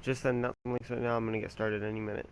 Just send out some links right now. I'm gonna get started any minute.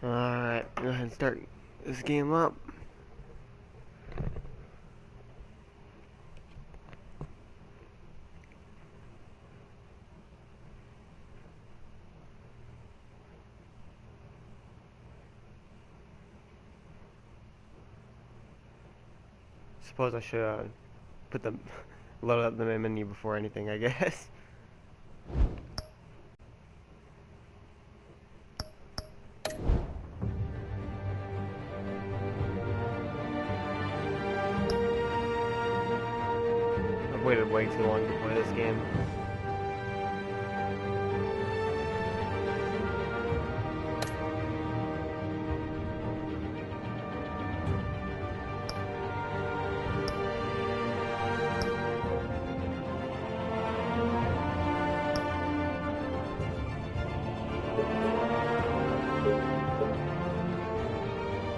Alright, go ahead and start this game up. Suppose I should put the load up the menu before anything, I guess. I've waited way too long to play this game.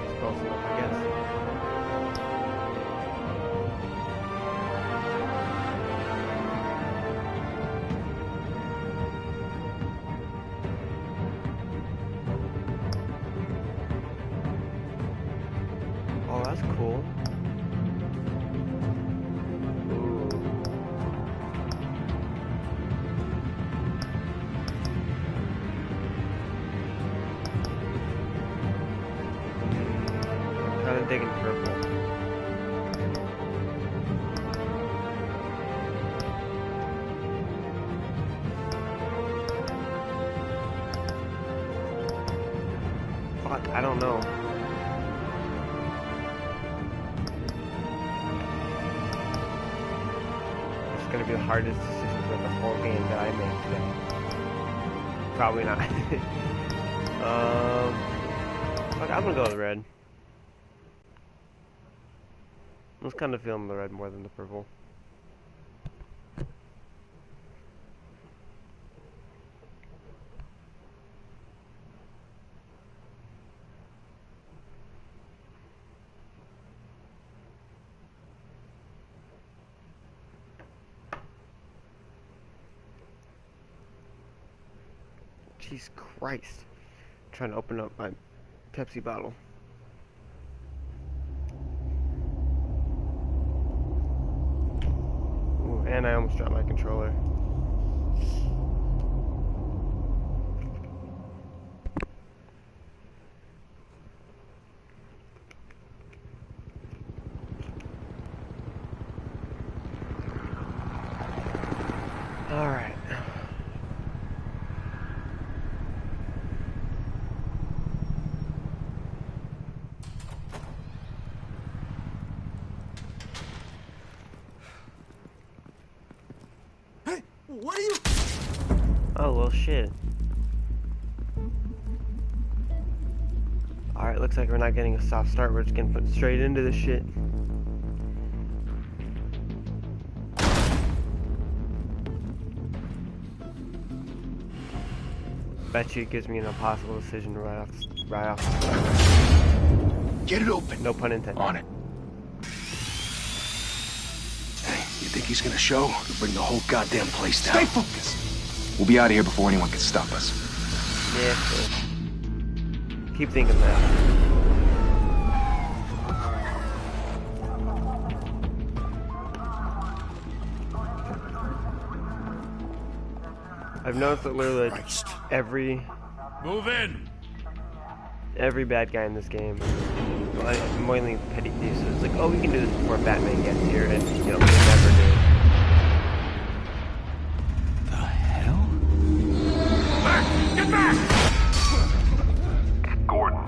It's close enough, I guess. Oh, that's cool. Ooh. Kind of digging purple. Fuck, I don't know. It's gonna be the hardest decisions of the whole game that I make today. Probably not. Fuck, I'm gonna go with red. I was kind of feeling the red more than the purple. Jesus Christ. I'm trying to open up my Pepsi bottle. Ooh, and I almost dropped my controller. Alright. What are you? Oh, well, shit. Alright, looks like we're not getting a soft start. We're just getting put straight into this shit. Bet you it gives me an impossible decision right off the start. Get it open. No pun intended. On it. Hey, you think he's gonna show? Or bring the whole goddamn place down? Stay focused. We'll be out of here before anyone can stop us. Yeah, sure. Keep thinking that. I've noticed that literally like, every bad guy in this game, well, mainly petty thieves, is like, oh, we can do this before Batman gets here, and you know, they never do. The hell? Get back! Gordon.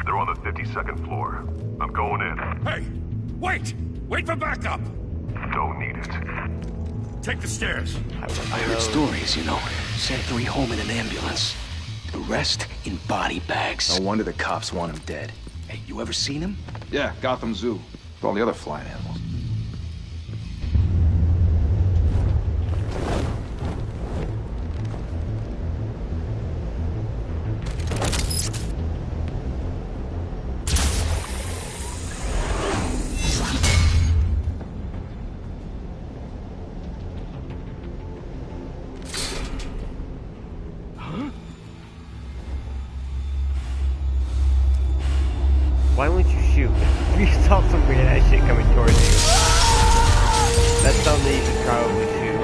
They're on the 52nd floor. I'm going in. Hey! Wait! Wait for backup! Don't need it. Take the stairs. I heard stories, you know. Sent 3 home in an ambulance. The rest in body bags. No wonder the cops want him dead. Hey, you ever seen him? Yeah, Gotham Zoo. With all the other flying animals. Why won't you shoot? If you saw some weird ass shit coming towards you, that's something you could probably shoot.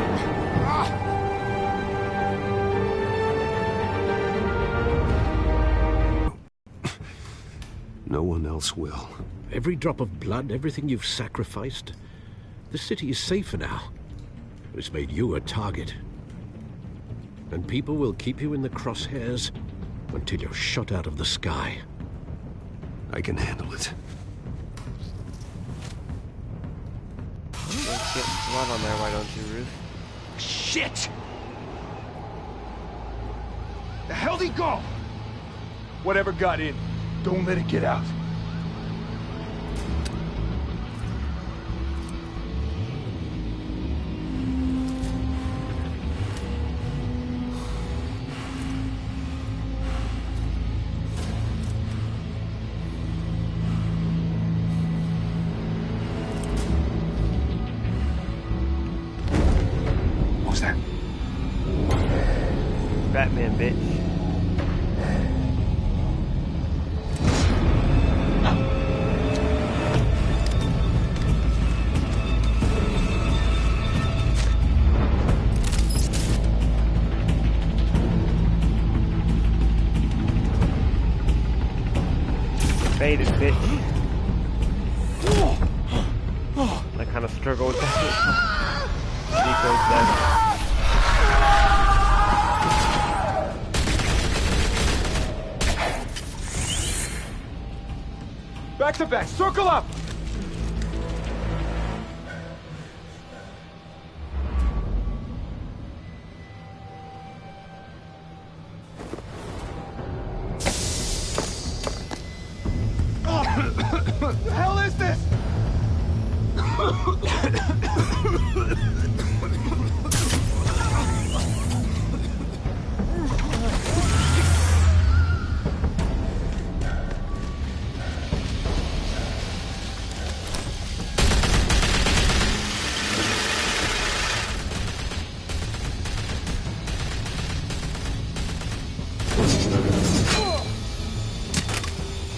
No one else will. Every drop of blood, everything you've sacrificed. The city is safer now. It's made you a target. And people will keep you in the crosshairs until you're shot out of the sky. I can handle it. Let's get blood on there, why don't you, Ruth? Shit! The hell'd he go? Whatever got in, don't let it get out. Batman, bitch. Faded, bitch. I kind of struggle with that. Nico's dead. Back to back, circle up! What the hell is this?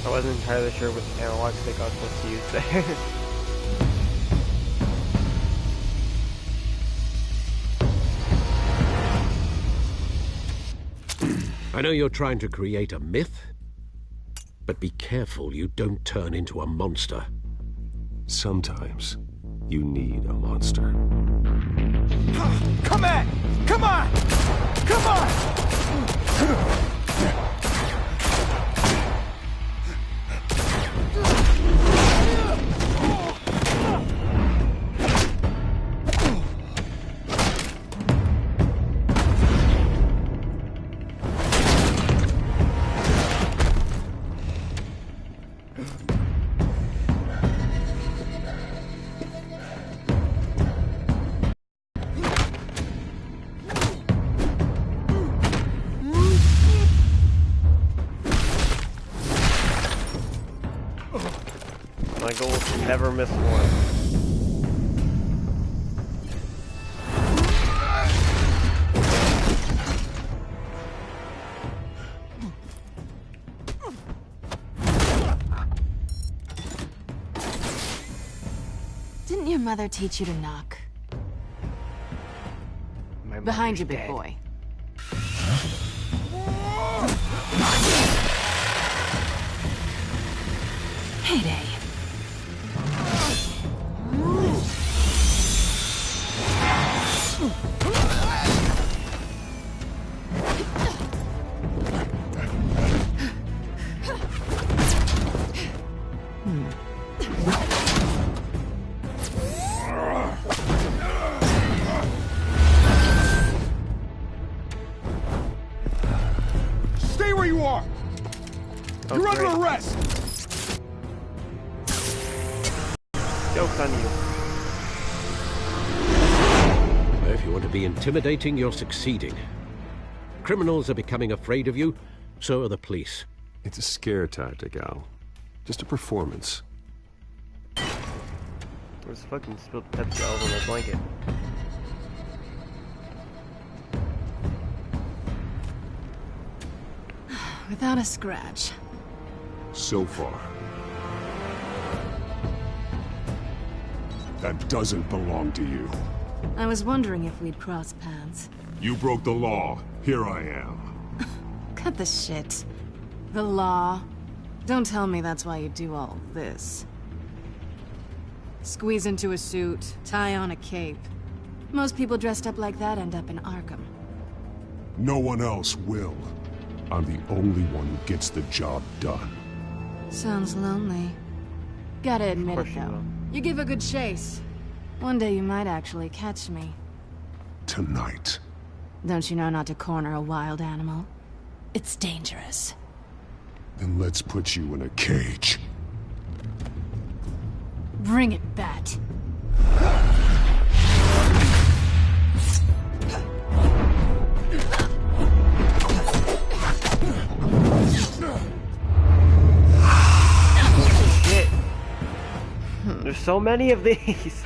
I wasn't entirely sure which analog stick I was supposed to use there. I know you're trying to create a myth, but be careful you don't turn into a monster. Sometimes you need a monster. Come on! Come on! Come on! My goal is to never miss one. your mother teach you to knock? My Behind you, mother's big dead. boy. Heyday. Stay where you are! Oh, You're great. under arrest! Joke's on you. If you want to be intimidating, you're succeeding. Criminals are becoming afraid of you, so are the police. It's a scare tactic, Al. Just a performance. Where's fucking spilled Pepsi all over my blanket? Without a scratch. So far. That doesn't belong to you. I was wondering if we'd cross paths. You broke the law. Here I am. Cut the shit. The law. Don't tell me that's why you do all this. Squeeze into a suit, tie on a cape. Most people dressed up like that end up in Arkham. No one else will. I'm the only one who gets the job done. Sounds lonely. Gotta admit course it, you though. will. You give a good chase. One day you might actually catch me. Tonight. Don't you know not to corner a wild animal? It's dangerous. Then let's put you in a cage. Bring it, Bat. Shit. There's so many of these.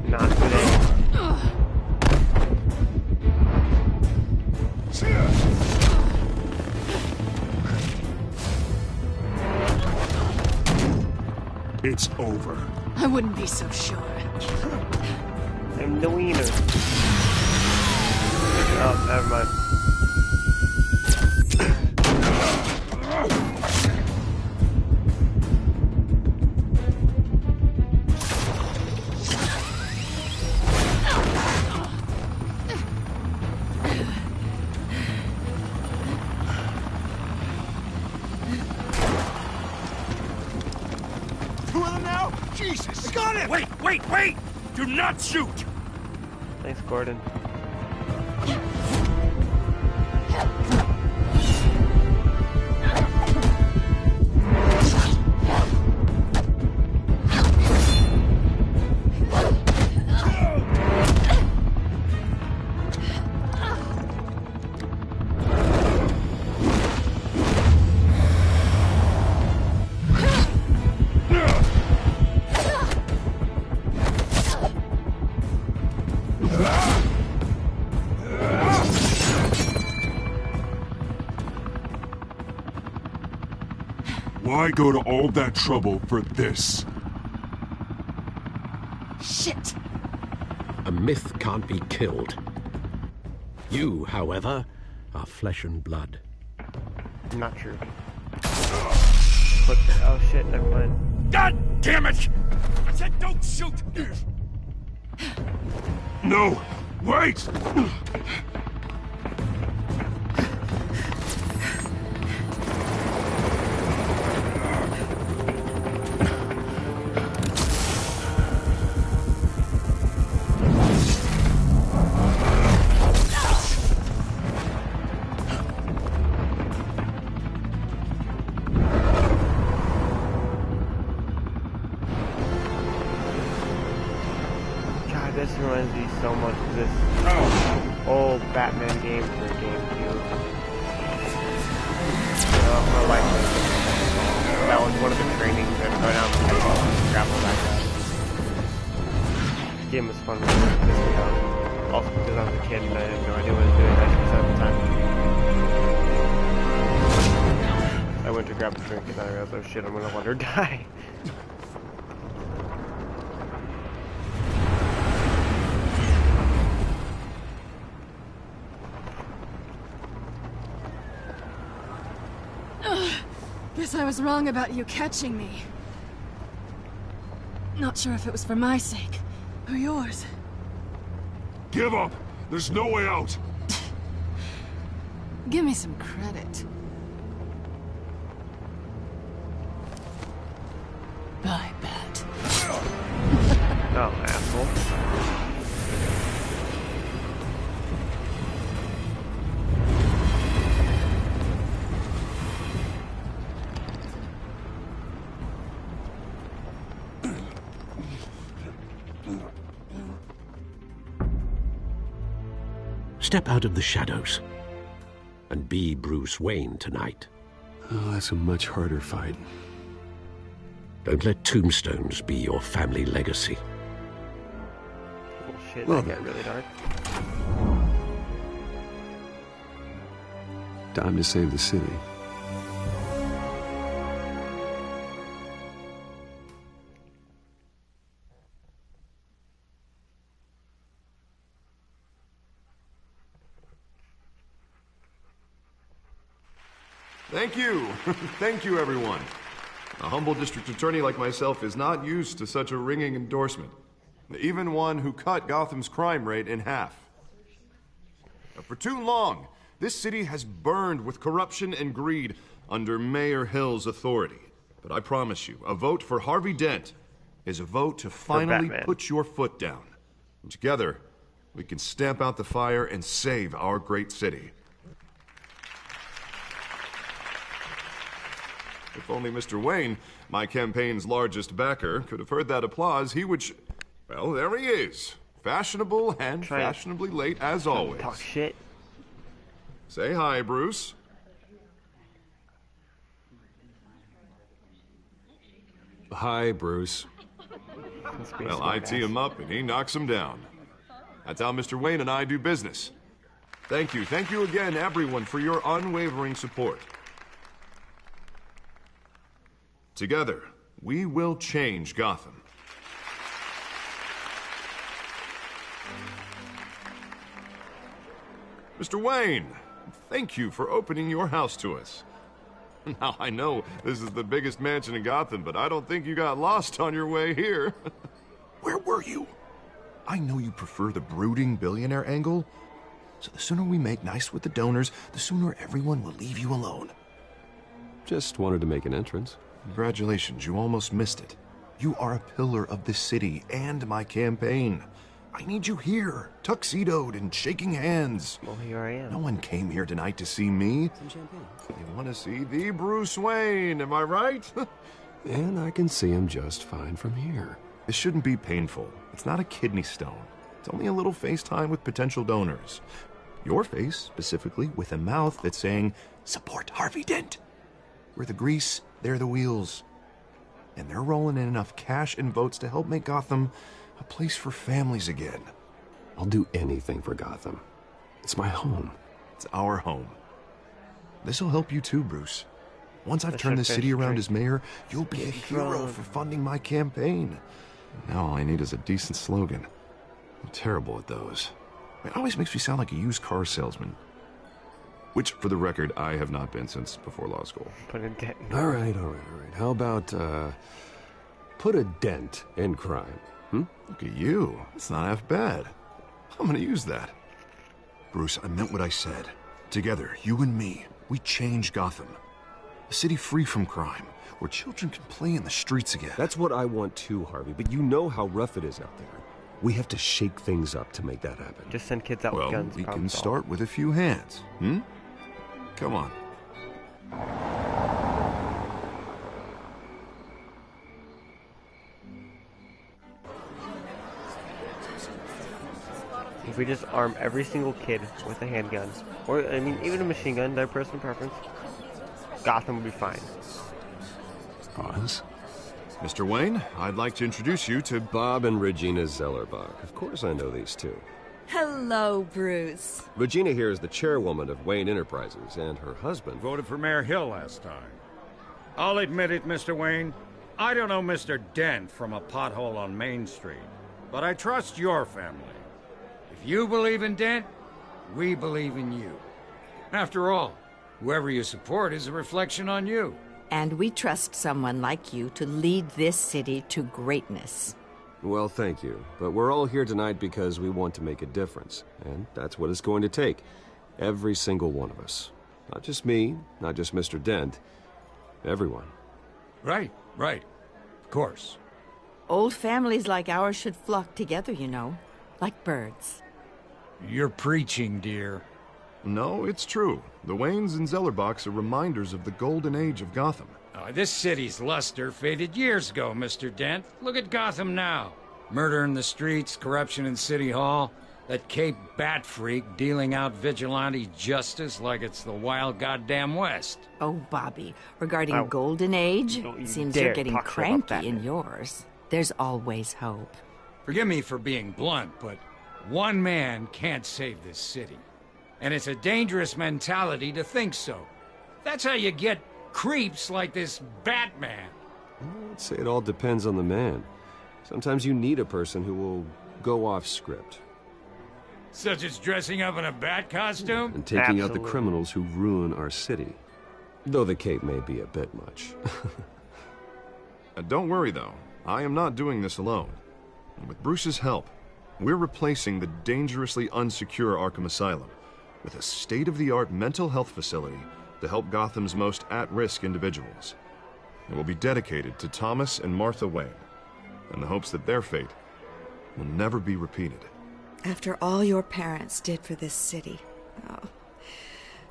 Not today. It's over. I wouldn't be so sure. I'm the wiener. Oh, never mind. Two of them now? Jesus! I got it! Wait, wait, wait! Do not shoot! Thanks, Gordon. Why go to all that trouble for this? Shit! A myth can't be killed. You, however, are flesh and blood. Not true. What the? Oh shit, never mind. God damn it! I said don't shoot! No! Wait! this old Batman game for GameCube. Or like that was one of the trainings that go down the grapple back up. The game was fun when I was really young. Also because I was a kid and I had no idea what I was doing 90% of the time. I went to grab a drink and I realized, oh shit, I'm gonna let her die. Guess I was wrong about you catching me. Not sure if it was for my sake or yours. Give up! There's no way out! Give me some credit. Bye, Bat. Oh, asshole. Step out of the shadows and be Bruce Wayne tonight. Oh, that's a much harder fight. Don't let tombstones be your family legacy. Oh shit, Well, that got really dark. Time to save the city. Thank you. Thank you, everyone. A humble district attorney like myself is not used to such a ringing endorsement. Even one who cut Gotham's crime rate in half. For too long, this city has burned with corruption and greed under Mayor Hill's authority. But I promise you, a vote for Harvey Dent is a vote to finally put your foot down. And together, we can stamp out the fire and save our great city. If only Mr. Wayne, my campaign's largest backer, could have heard that applause, he would well, there he is. Fashionable and fashionably late as always. Talk shit. Say hi, Bruce. Hi, Bruce. Well, I tee him up and he knocks him down. That's how Mr. Wayne and I do business. Thank you. Thank you again, everyone, for your unwavering support. Together, we will change Gotham. Mr. Wayne, thank you for opening your house to us. Now, I know this is the biggest mansion in Gotham, but I don't think you got lost on your way here. Where were you? I know you prefer the brooding billionaire angle, so the sooner we make nice with the donors, the sooner everyone will leave you alone. Just wanted to make an entrance. Congratulations, you almost missed it. You are a pillar of this city and my campaign. I need you here, tuxedoed and shaking hands. Well, here I am. No one came here tonight to see me. Some champagne. They want to see the Bruce Wayne, am I right? And I can see him just fine from here. This shouldn't be painful. It's not a kidney stone. It's only a little FaceTime with potential donors. Your face, specifically, with a mouth that's saying, support Harvey Dent. We're the grease, they're the wheels. And they're rolling in enough cash and votes to help make Gotham a place for families again. I'll do anything for Gotham. It's my home. It's our home. This'll help you too, Bruce. Once I've turned the city around as mayor, you'll be a hero for funding my campaign. Now all I need is a decent slogan. I'm terrible at those. It always makes me sound like a used car salesman. Which, for the record, I have not been since before law school. Put a dent in. All right. How about, put a dent in crime? Look at you. It's not half bad. I'm gonna use that. Bruce, I meant what I said. Together, you and me, we change Gotham. A city free from crime, where children can play in the streets again. That's what I want too, Harvey, but you know how rough it is out there. We have to shake things up to make that happen. Just send kids out with guns. We problem can solved. start with a few hands, Come on. He's if we just arm every single kid with a handgun, or, I mean, even a machine gun, their personal preference, Gotham would be fine. Oz? Mr. Wayne, I'd like to introduce you to Bob and Regina Zellerbach. Of course I know these two. Hello, Bruce. Regina here is the chairwoman of Wayne Enterprises, and her husband... Voted for Mayor Hill last time. I'll admit it, Mr. Wayne. I don't know Mr. Dent from a pothole on Main Street, but I trust your family. If you believe in Dent, we believe in you. After all, whoever you support is a reflection on you. And we trust someone like you to lead this city to greatness. Well, thank you. But we're all here tonight because we want to make a difference. And that's what it's going to take. Every single one of us. Not just me, not just Mr. Dent. Everyone. Right. Of course. Old families like ours should flock together, you know. Like birds. You're preaching, dear. No, it's true. The Waynes and Zellerbachs are reminders of the golden age of Gotham. This city's luster faded years ago, Mr. Dent. Look at Gotham now. Murder in the streets, corruption in City Hall, that Cape Bat freak dealing out vigilante justice like it's the wild goddamn West. Oh, Bobby, regarding Golden Age, seems you're getting talk shit about cranky in yours. There's always hope. Forgive me for being blunt, but one man can't save this city. And it's a dangerous mentality to think so. That's how you get creeps like this Batman. I'd say it all depends on the man. Sometimes you need a person who will go off script. Such as dressing up in a bat costume? And taking out the Absolutely. criminals who ruin our city. Though the cape may be a bit much. Don't worry, though. I am not doing this alone. With Bruce's help, we're replacing the dangerously unsecure Arkham Asylum with a state-of-the-art mental health facility to help Gotham's most at-risk individuals. It will be dedicated to Thomas and Martha Wayne, in the hopes that their fate will never be repeated. After all your parents did for this city,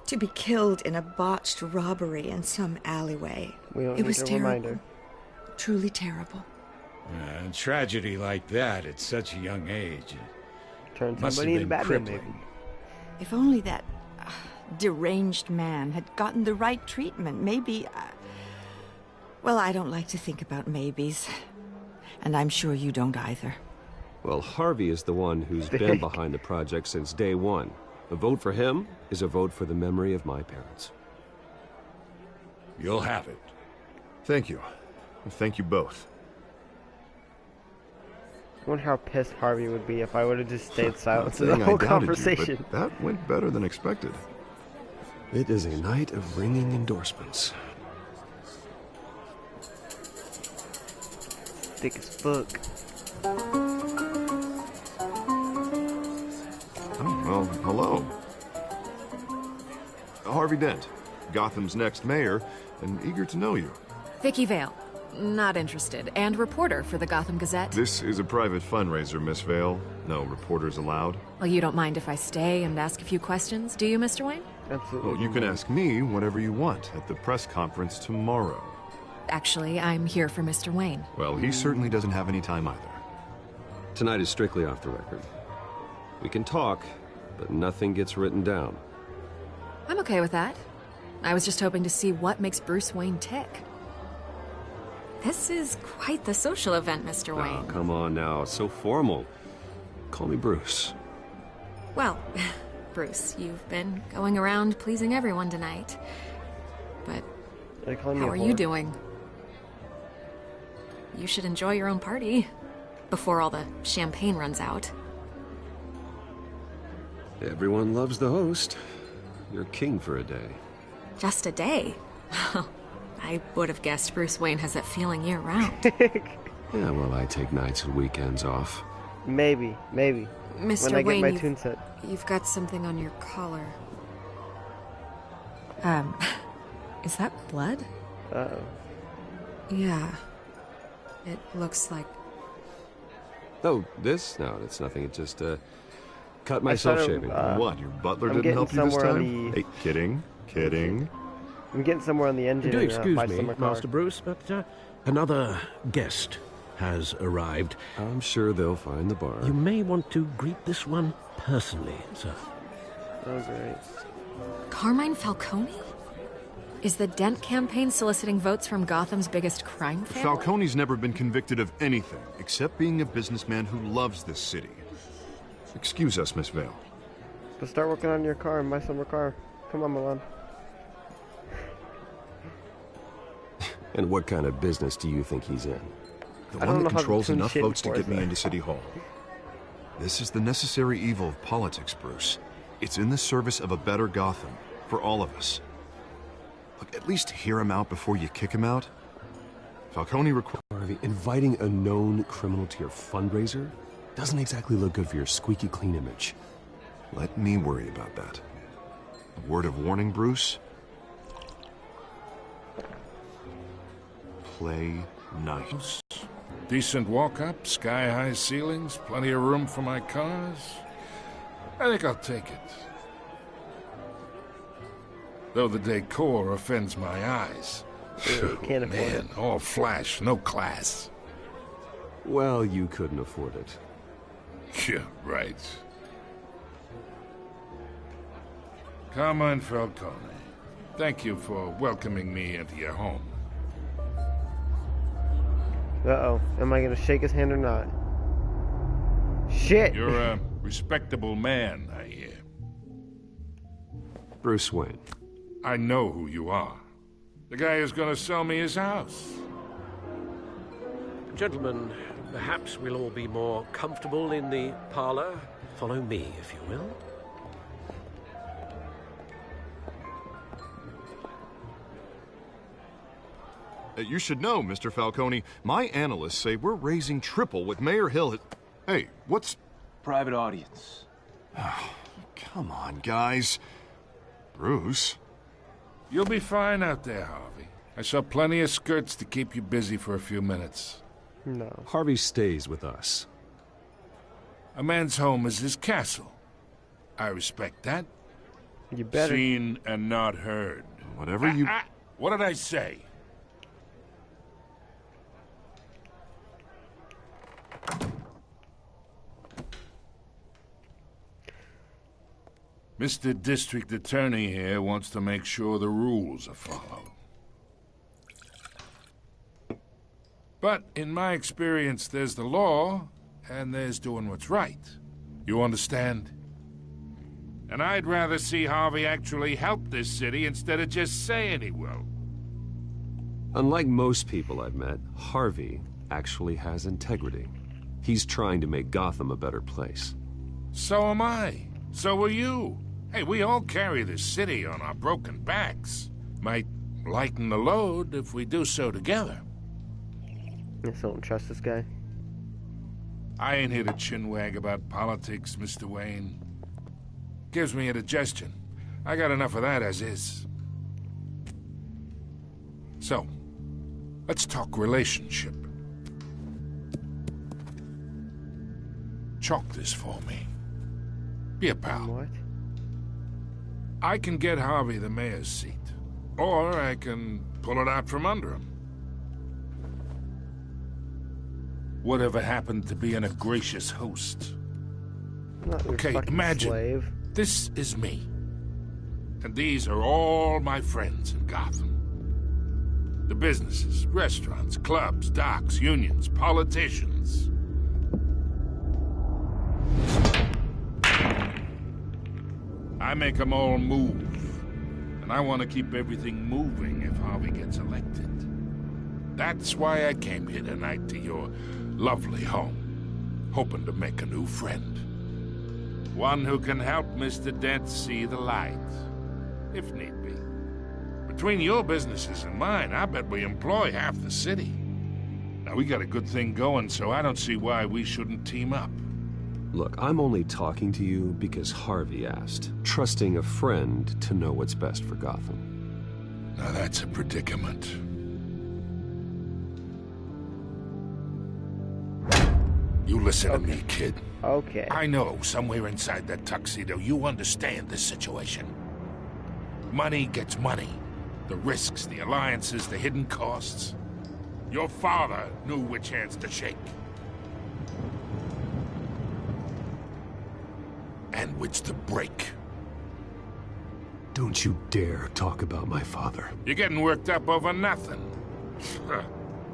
to be killed in a botched robbery in some alleyway, it was terrible. Reminder. Truly terrible. A tragedy like that at such a young age. Turn Must somebody have into been Batman, crippling. maybe. If only that deranged man had gotten the right treatment, maybe... Well, I don't like to think about maybes. And I'm sure you don't either. Well, Harvey is the one who's been behind the project since day one. A vote for him is a vote for the memory of my parents. You'll have it. Thank you. Thank you both. I wonder how pissed Harvey would be if I would have just stayed silent through Saying the I whole doubted conversation. you, but that went better than expected. It is a night of ringing endorsements. Thick as fuck. Oh, well, hello. Harvey Dent, Gotham's next mayor, and eager to know you. Vicky Vale. Not interested. And reporter for the Gotham Gazette. This is a private fundraiser, Miss Vale. No reporters allowed. Well, you don't mind if I stay and ask a few questions, do you, Mr. Wayne? Absolutely. Well, you can ask me whatever you want at the press conference tomorrow. Actually, I'm here for Mr. Wayne. Well, he certainly doesn't have any time either. Tonight is strictly off the record. We can talk, but nothing gets written down. I'm okay with that. I was just hoping to see what makes Bruce Wayne tick. This is quite the social event, Mr. Oh, Wayne. come on now. It's so formal. Call me Bruce. Well, Bruce, you've been going around pleasing everyone tonight. But They're calling me how a are you whore. doing? You should enjoy your own party before all the champagne runs out. Everyone loves the host. You're king for a day. Just a day? I would have guessed Bruce Wayne has that feeling year-round. Yeah, well, I take nights and weekends off. Maybe. Mr. When I Wayne, get my tune set. you've got something on your collar. Is that blood? Uh-oh. Yeah. It looks like... Oh, this? No, that's nothing. It just, cut myself thought it- shaving. What, your butler I'm didn't help getting you this somewhere on time? the- Hey, kidding. I'm getting somewhere on the engine. Do and, excuse buy me, some more car. Master Bruce, but another guest has arrived. I'm sure they'll find the bar. You may want to greet this one personally, sir. Oh, great. Carmine Falcone? Is the Dent campaign soliciting votes from Gotham's biggest crime family? Falcone's never been convicted of anything, except being a businessman who loves this city. Excuse us, Miss Vale. But start working on your car and buy some more car. Come on, Milan. And what kind of business do you think he's in? The I one don't that know how to controls tune enough shit votes to before get me that. into City Hall. This is the necessary evil of politics, Bruce. It's in the service of a better Gotham, for all of us. Look, at least hear him out before you kick him out. Falcone requires... Harvey, inviting a known criminal to your fundraiser doesn't exactly look good for your squeaky clean image. Let me worry about that. A word of warning, Bruce? Play nice. Decent walk-up, sky-high ceilings, plenty of room for my cars. I think I'll take it. Though the decor offends my eyes. Can't afford Man, all flash, no class. Well, you couldn't afford it. Yeah, right. Carmine Falcone, thank you for welcoming me into your home. Uh-oh. Am I gonna shake his hand or not? Shit! You're a respectable man, I hear. Bruce Wayne. I know who you are. The guy who's gonna sell me his house. Gentlemen, perhaps we'll all be more comfortable in the parlor. Follow me, if you will. You should know, Mr. Falcone, my analysts say we're raising triple what Mayor Hill had... Hey, what's... Private audience. Come on, guys. Bruce? You'll be fine out there, Harvey. I saw plenty of skirts to keep you busy for a few minutes. No. Harvey stays with us. A man's home is his castle. I respect that. You better. Seen and not heard. Whatever you... What did I say? Mr. District Attorney here wants to make sure the rules are followed. But in my experience, there's the law, and there's doing what's right. You understand? And I'd rather see Harvey actually help this city instead of just saying he will. Unlike most people I've met, Harvey actually has integrity. He's trying to make Gotham a better place. So am I. So are you. Hey, we all carry this city on our broken backs. Might lighten the load if we do so together. I still don't trust this guy. I ain't here to chinwag about politics, Mr. Wayne. Gives me indigestion. I got enough of that as is. So, let's talk relationship. Chalk this for me. Be a pal. What? I can get Harvey the mayor's seat. Or I can pull it out from under him. Whatever happened to being a gracious host? Not your Okay, fucking imagine. slave. This is me. And these are all my friends in Gotham. The businesses, restaurants, clubs, docks, unions, politicians. I make them all move. And I want to keep everything moving if Harvey gets elected. That's why I came here tonight to your lovely home, hoping to make a new friend. One who can help Mr. Dent see the light, if need be. Between your businesses and mine, I bet we employ half the city. Now, we got a good thing going, so I don't see why we shouldn't team up. Look, I'm only talking to you because Harvey asked, trusting a friend to know what's best for Gotham. Now that's a predicament. You listen to me, kid. Okay. I know, somewhere inside that tuxedo, you understand this situation. Money gets money. The risks, the alliances, the hidden costs. Your father knew which hands to shake. And which to break. Don't you dare talk about my father. You're getting worked up over nothing.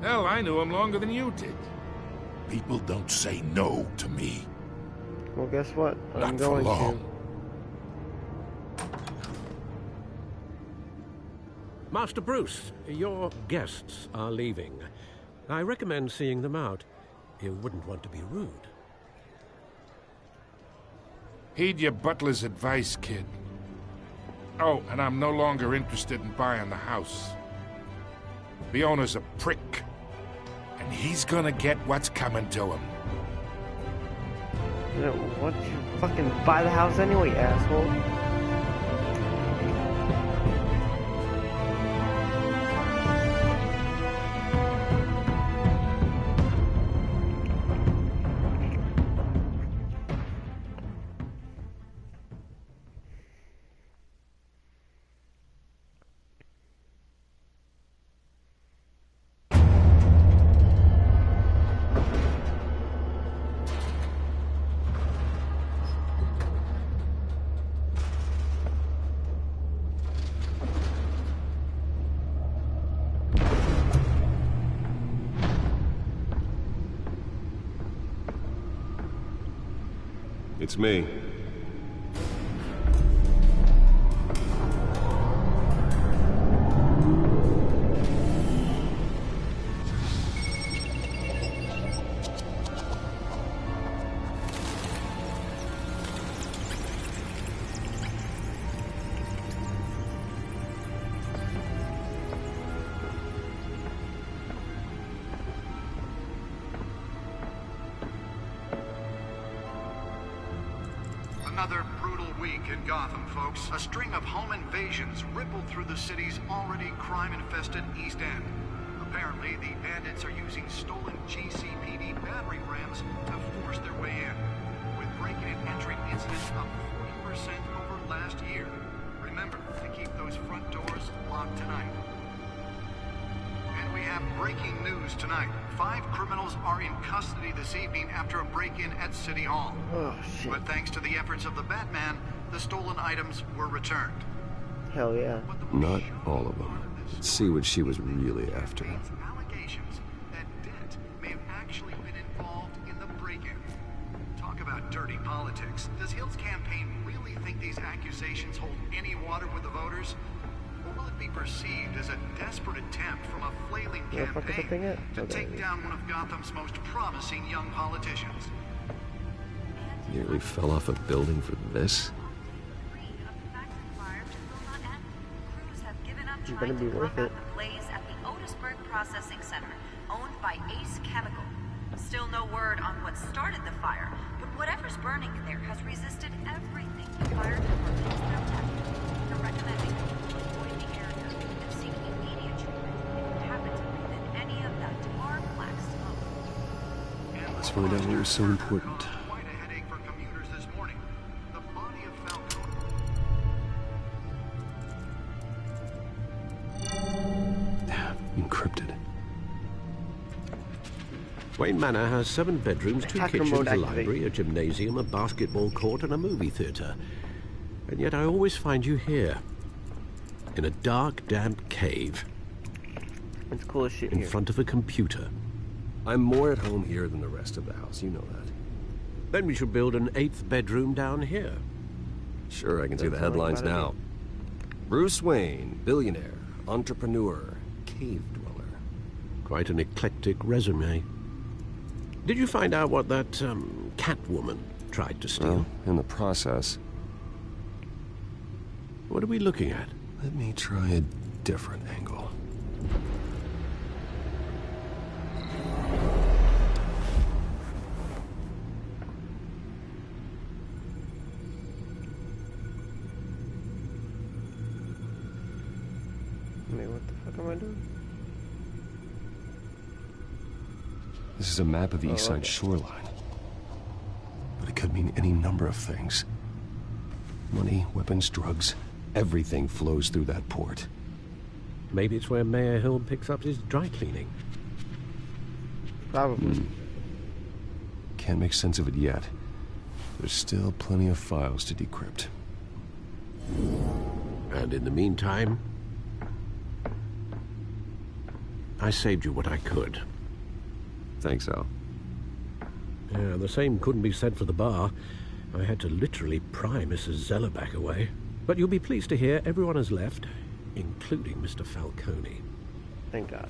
Hell, I knew him longer than you did. People don't say no to me. Well, guess what? I'm Not for going long. to. Master Bruce, your guests are leaving. I recommend seeing them out. You wouldn't want to be rude. Heed your butler's advice, kid. Oh, and I'm no longer interested in buying the house. The owner's a prick. And he's gonna get what's coming to him. You know, why don't you fucking buy the house anyway, asshole? It's me. Another brutal week in Gotham, folks. A string of home invasions rippled through the city's already crime-infested East End. Apparently, the bandits are using stolen GCPD battering rams to force their way in, with break-in and entry incidents up 40% over last year. Remember to keep those front doors locked tonight. And we have breaking news tonight. 5 criminals are in custody this evening after a break-in at City Hall. Oh, shit. But thanks to the efforts of the Batman, the stolen items were returned. Hell yeah. Not all of them. Let's see what she was really after. Allegations that Dent may have actually been involved in the break-in. Talk about dirty politics. Does Hill's campaign really think these accusations hold any water with the voters? Or will it be perceived as a desperate attempt from a flailing campaign to take down one of Gotham's most promising young politicians? Nearly fell off a building for this? It's gonna be worth it. The blaze at the Otisburg Processing Center, owned by Ace Chemical. Still no word on what started the fire, but whatever's burning there has resisted everything the fire department has thrown at it. They're recommending that you avoid the area and seek immediate treatment if you happen to breathe in any of that tar black smoke. Let's find out what was so important. Quite a headache for commuters this morning. The body of Falcone. Encrypted. Wayne Manor has 7 bedrooms, 2 Hacker kitchens, mode a activate. library, a gymnasium, a basketball court, and a movie theatre. And yet I always find you here, in a dark, damp cave, It's cool as shit in here. front of a computer. I'm more at home here than the rest of the house, you know that. Then we should build an 8th bedroom down here. Sure, I can see the That's all headlines I gotta now. Bruce Wayne, billionaire, entrepreneur, cave dweller. Quite an eclectic resume. Did you find out what that, Catwoman tried to steal? Well, in the process. What are we looking at? Let me try a different angle. Wait, what the fuck am I doing? This is a map of the East Side shoreline. But it could mean any number of things. Money, weapons, drugs, everything flows through that port. Maybe it's where Mayor Hill picks up his dry cleaning. Probably. Can't make sense of it yet. There's still plenty of files to decrypt. And in the meantime, I saved you what I could. Thanks, Al. Yeah, the same couldn't be said for the bar. I had to literally pry Mrs. Zeller back away. But you'll be pleased to hear everyone has left, including Mr. Falcone. Thank God.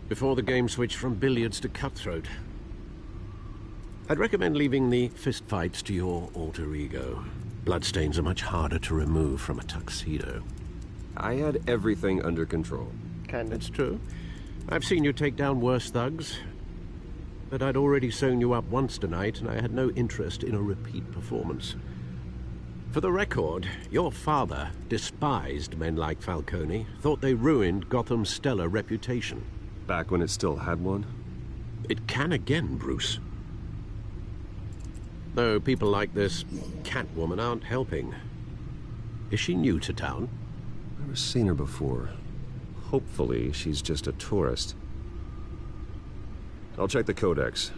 Before the game switched from billiards to cutthroat. I'd recommend leaving the fistfights to your alter ego. Bloodstains are much harder to remove from a tuxedo. I had everything under control. Kinda. That's true. I've seen you take down worse thugs. But I'd already sewn you up once tonight, and I had no interest in a repeat performance. For the record, your father despised men like Falcone, thought they ruined Gotham's stellar reputation. Back when it still had one? It can again, Bruce. Though people like this Catwoman aren't helping. Is she new to town? Never seen her before. Hopefully, she's just a tourist. I'll check the codex.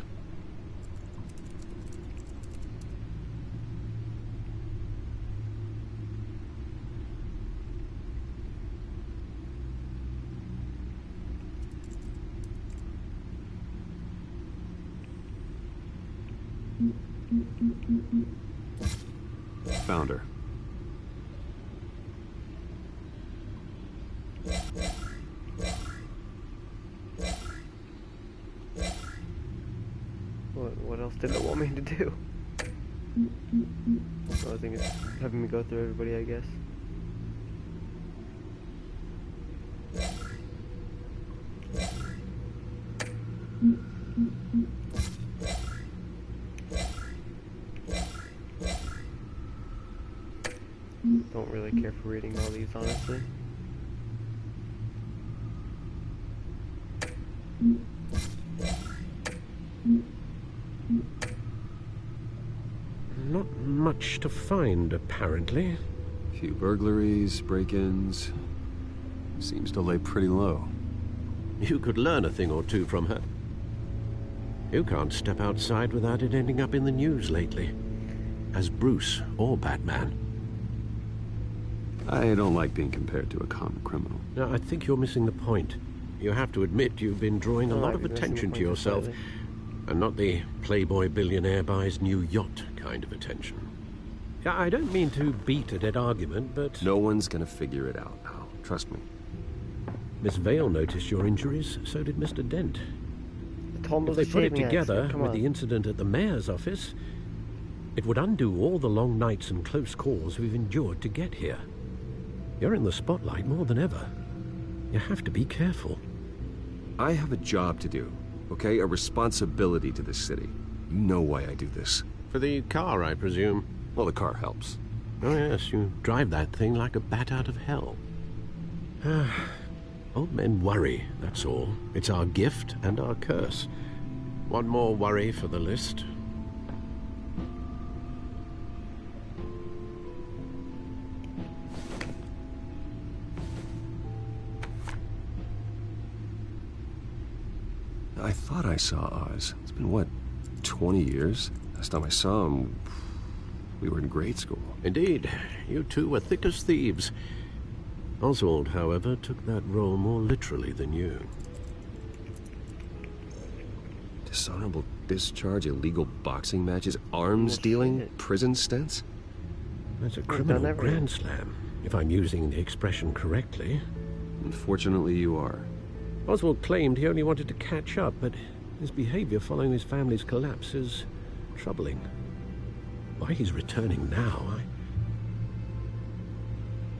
Found her. What else did it want me to do? Well, I think it's having me go through everybody, I guess. Don't really care for reading all these, honestly. Not much to find, apparently. Few burglaries, break-ins. Seems to lay pretty low. You could learn a thing or two from her. You can't step outside without it ending up in the news lately. As Bruce or Batman. I don't like being compared to a common criminal. No, I think you're missing the point. You have to admit you've been drawing a lot of attention to yourself. And not the playboy billionaire buys new yacht kind of attention. Yeah, I don't mean to beat a dead argument, but... No one's gonna figure it out, Al. Trust me. Miss Vale noticed your injuries, so did Mr. Dent. If they They put it together with the incident at the mayor's office, it would undo all the long nights and close calls we've endured to get here. You're in the spotlight more than ever. You have to be careful. I have a job to do, okay? A responsibility to this city. You know why I do this. For the car, I presume. Well, the car helps. Oh yes, you drive that thing like a bat out of hell. Old men worry, that's all. It's our gift and our curse. One more worry for the list. I thought I saw Oz. It's been, what, 20 years? Last time I saw him, we were in grade school. Indeed. You two were thick as thieves. Oswald, however, took that role more literally than you. Dishonorable discharge, illegal boxing matches, arms dealing, prison stints? That's a criminal grand slam, if I'm using the expression correctly. Unfortunately, you are. Oswald claimed he only wanted to catch up, but his behavior following his family's collapse is troubling. Why he's returning now, I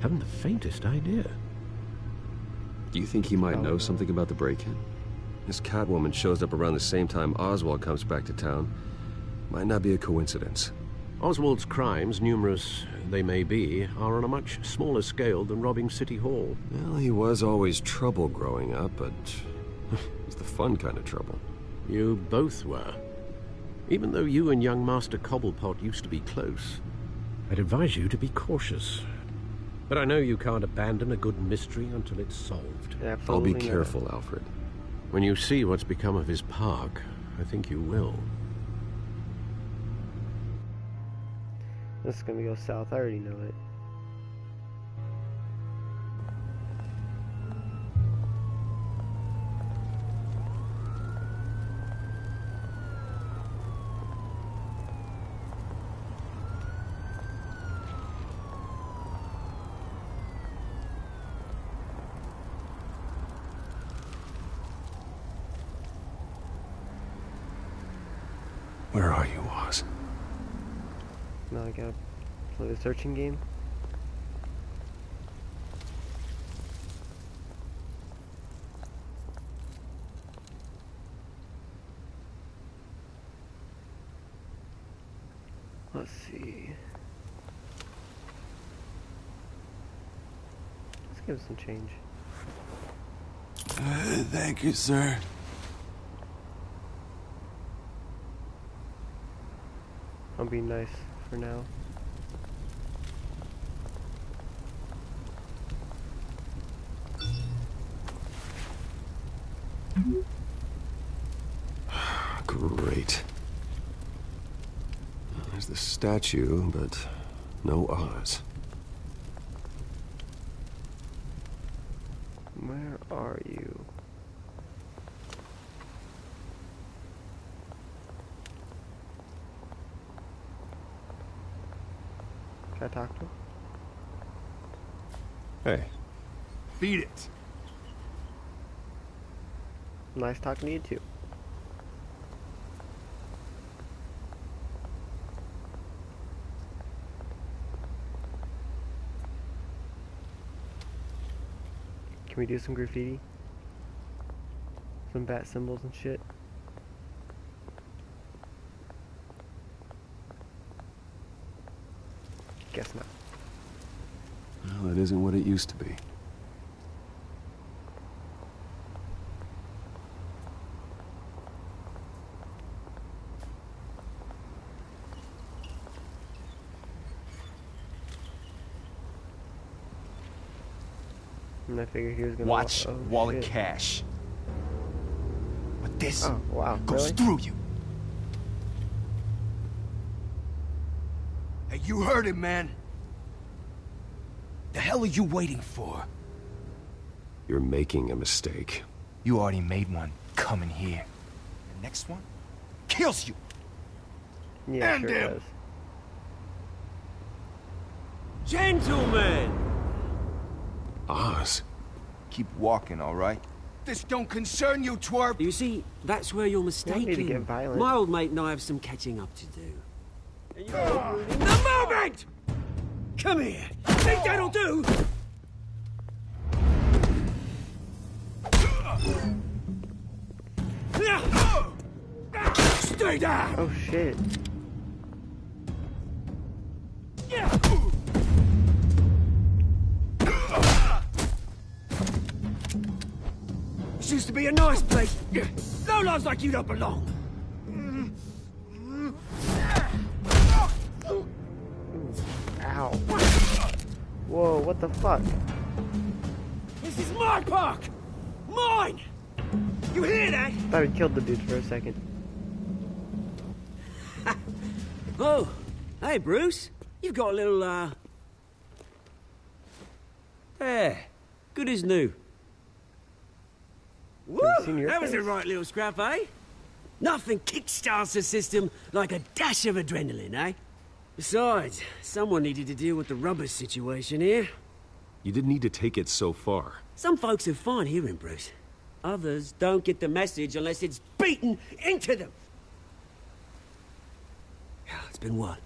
haven't the faintest idea. Do you think he might know something about the break-in? This Catwoman shows up around the same time Oswald comes back to town. Might not be a coincidence. Oswald's crimes, numerous they may be, are on a much smaller scale than robbing City Hall. Well, he was always trouble growing up, but it's the fun kind of trouble. You both were. Even though you and young Master Cobblepot used to be close, I'd advise you to be cautious. But I know you can't abandon a good mystery until it's solved. I'll be careful, Alfred. When you see what's become of his park, I think you will. This is gonna go south, I already know it. Where are you, Oz? Now I gotta play the searching game. Let's see. Let's give it some change. Thank you, sir. I'll be nice for now. Great. There's the statue, but no Oz. Where are you? Can I talk to him? Hey. Beat it. Nice talking to you too. Can we do some graffiti? Some bat symbols and shit? Guess not. Well, that isn't what it used to be. And I figured he was gonna Watch wallet shit. cash. But this wow, goes really? through you. Hey, you heard it, man. The hell are you waiting for? You're making a mistake. You already made one coming here. The next one kills you. Yeah, And sure him. does. Gentlemen! Oz. Keep walking, all right? This don't concern you, twerp. You see, that's where you're You don't need to mistaken. get violent. My old mate and I have some catching up to do. And you're ruining the moment! Come here! Think that'll do? Stay down! Oh shit. This used to be a nice place. No lives like you don't belong. Ow. Whoa, what the fuck? This is my park! Mine! You hear that? Thought he killed the dude for a second. Oh, hey, Bruce. You've got a little, There. Good as new. Woo! seen your That was a face? right little scrap, eh? Nothing kickstarts the system like a dash of adrenaline, eh? Besides, someone needed to deal with the rubber situation here. You didn't need to take it so far. Some folks are fine hearing, Bruce. Others don't get the message unless it's beaten into them. It's been what?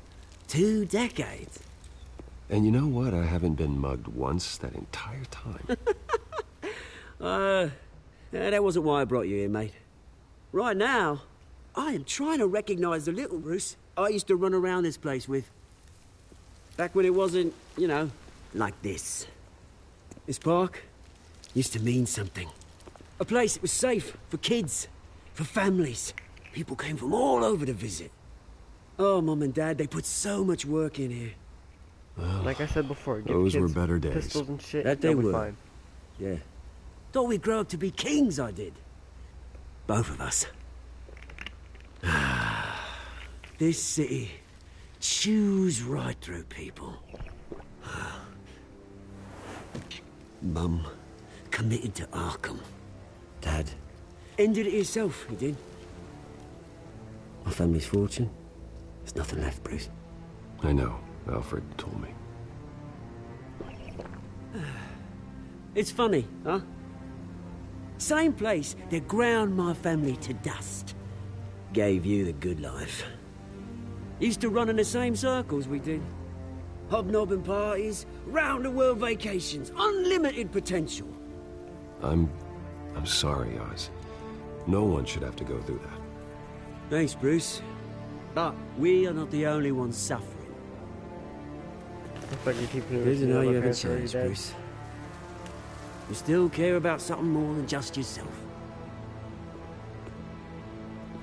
2 decades? And you know what? I haven't been mugged once that entire time. That wasn't why I brought you here, mate. Right now, I am trying to recognize the little Bruce I used to run around this place with. Back when it wasn't, you know, like this. This park used to mean something. A place that was safe for kids, for families. People came from all over to visit. Oh, Mum and Dad, they put so much work in here. Well, Like I said before, give those kids were better days. pistols and shit. That they they'll be were. fine. Yeah. Thought we'd grow up to be kings, I did. Both of us. This city chews right through people. Mum committed to Arkham. Dad ended it himself, he did. My family's fortune. There's nothing left, Bruce. I know. Alfred told me. It's funny, huh? Same place that ground my family to dust. Gave you the good life. Used to run in the same circles we did. Hobnobbing parties, round-the-world vacations, unlimited potential. I'm sorry, Oz. No one should have to go through that. Thanks, Bruce. But we are not the only ones suffering. Looks like you're keeping Good to know you haven't changed, changed, Bruce. You still care about something more than just yourself.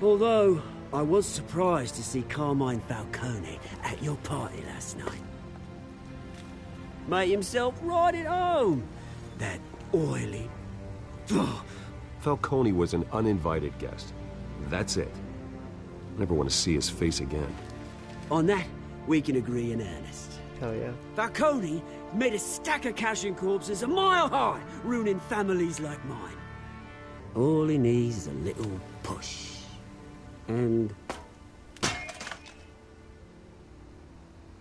Although, I was surprised to see Carmine Falcone at your party last night. Made himself right at home. That oily... Falcone was an uninvited guest. That's it. Never want to see his face again. On that, we can agree in earnest. Hell yeah. Falcone made a stack of cash and corpses a mile high, ruining families like mine. All he needs is a little push. And...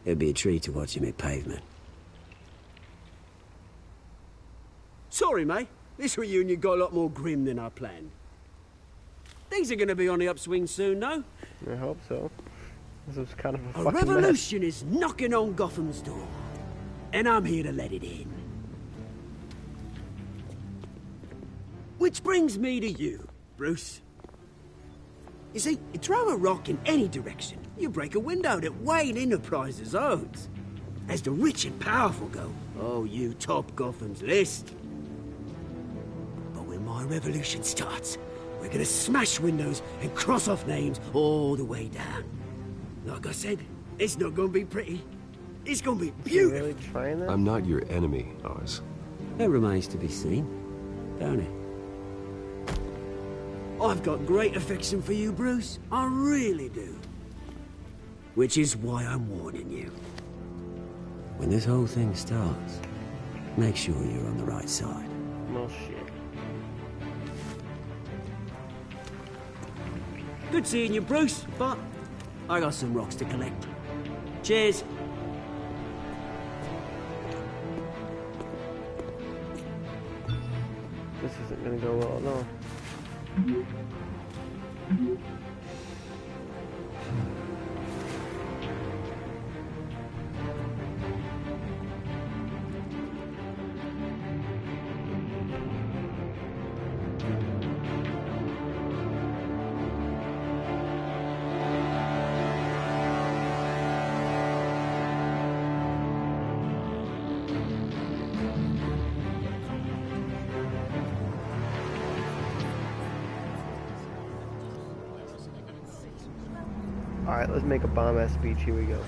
it'd be a treat to watch him hit pavement. Sorry, mate. This reunion got a lot more grim than I planned. Things are gonna be on the upswing soon, no? I hope so. This was kind of a A fucking revolution mess. is knocking on Gotham's door. And I'm here to let it in. Which brings me to you, Bruce. You see, you throw a rock in any direction, you break a window that Wayne Enterprises owns. As the rich and powerful go, oh, you top Gotham's list. But when my revolution starts, we're gonna smash windows and cross off names all the way down. Like I said, it's not gonna be pretty. It's gonna be beautiful. Really trying that? I'm not your enemy, Oz. That remains to be seen, don't it? I've got great affection for you, Bruce. I really do. Which is why I'm warning you. When this whole thing starts, make sure you're on the right side. No shit. Good seeing you, Bruce, but I got some rocks to collect. Cheers. This isn't gonna go well, no. Alright, let's make a bomb-ass speech. Here we go.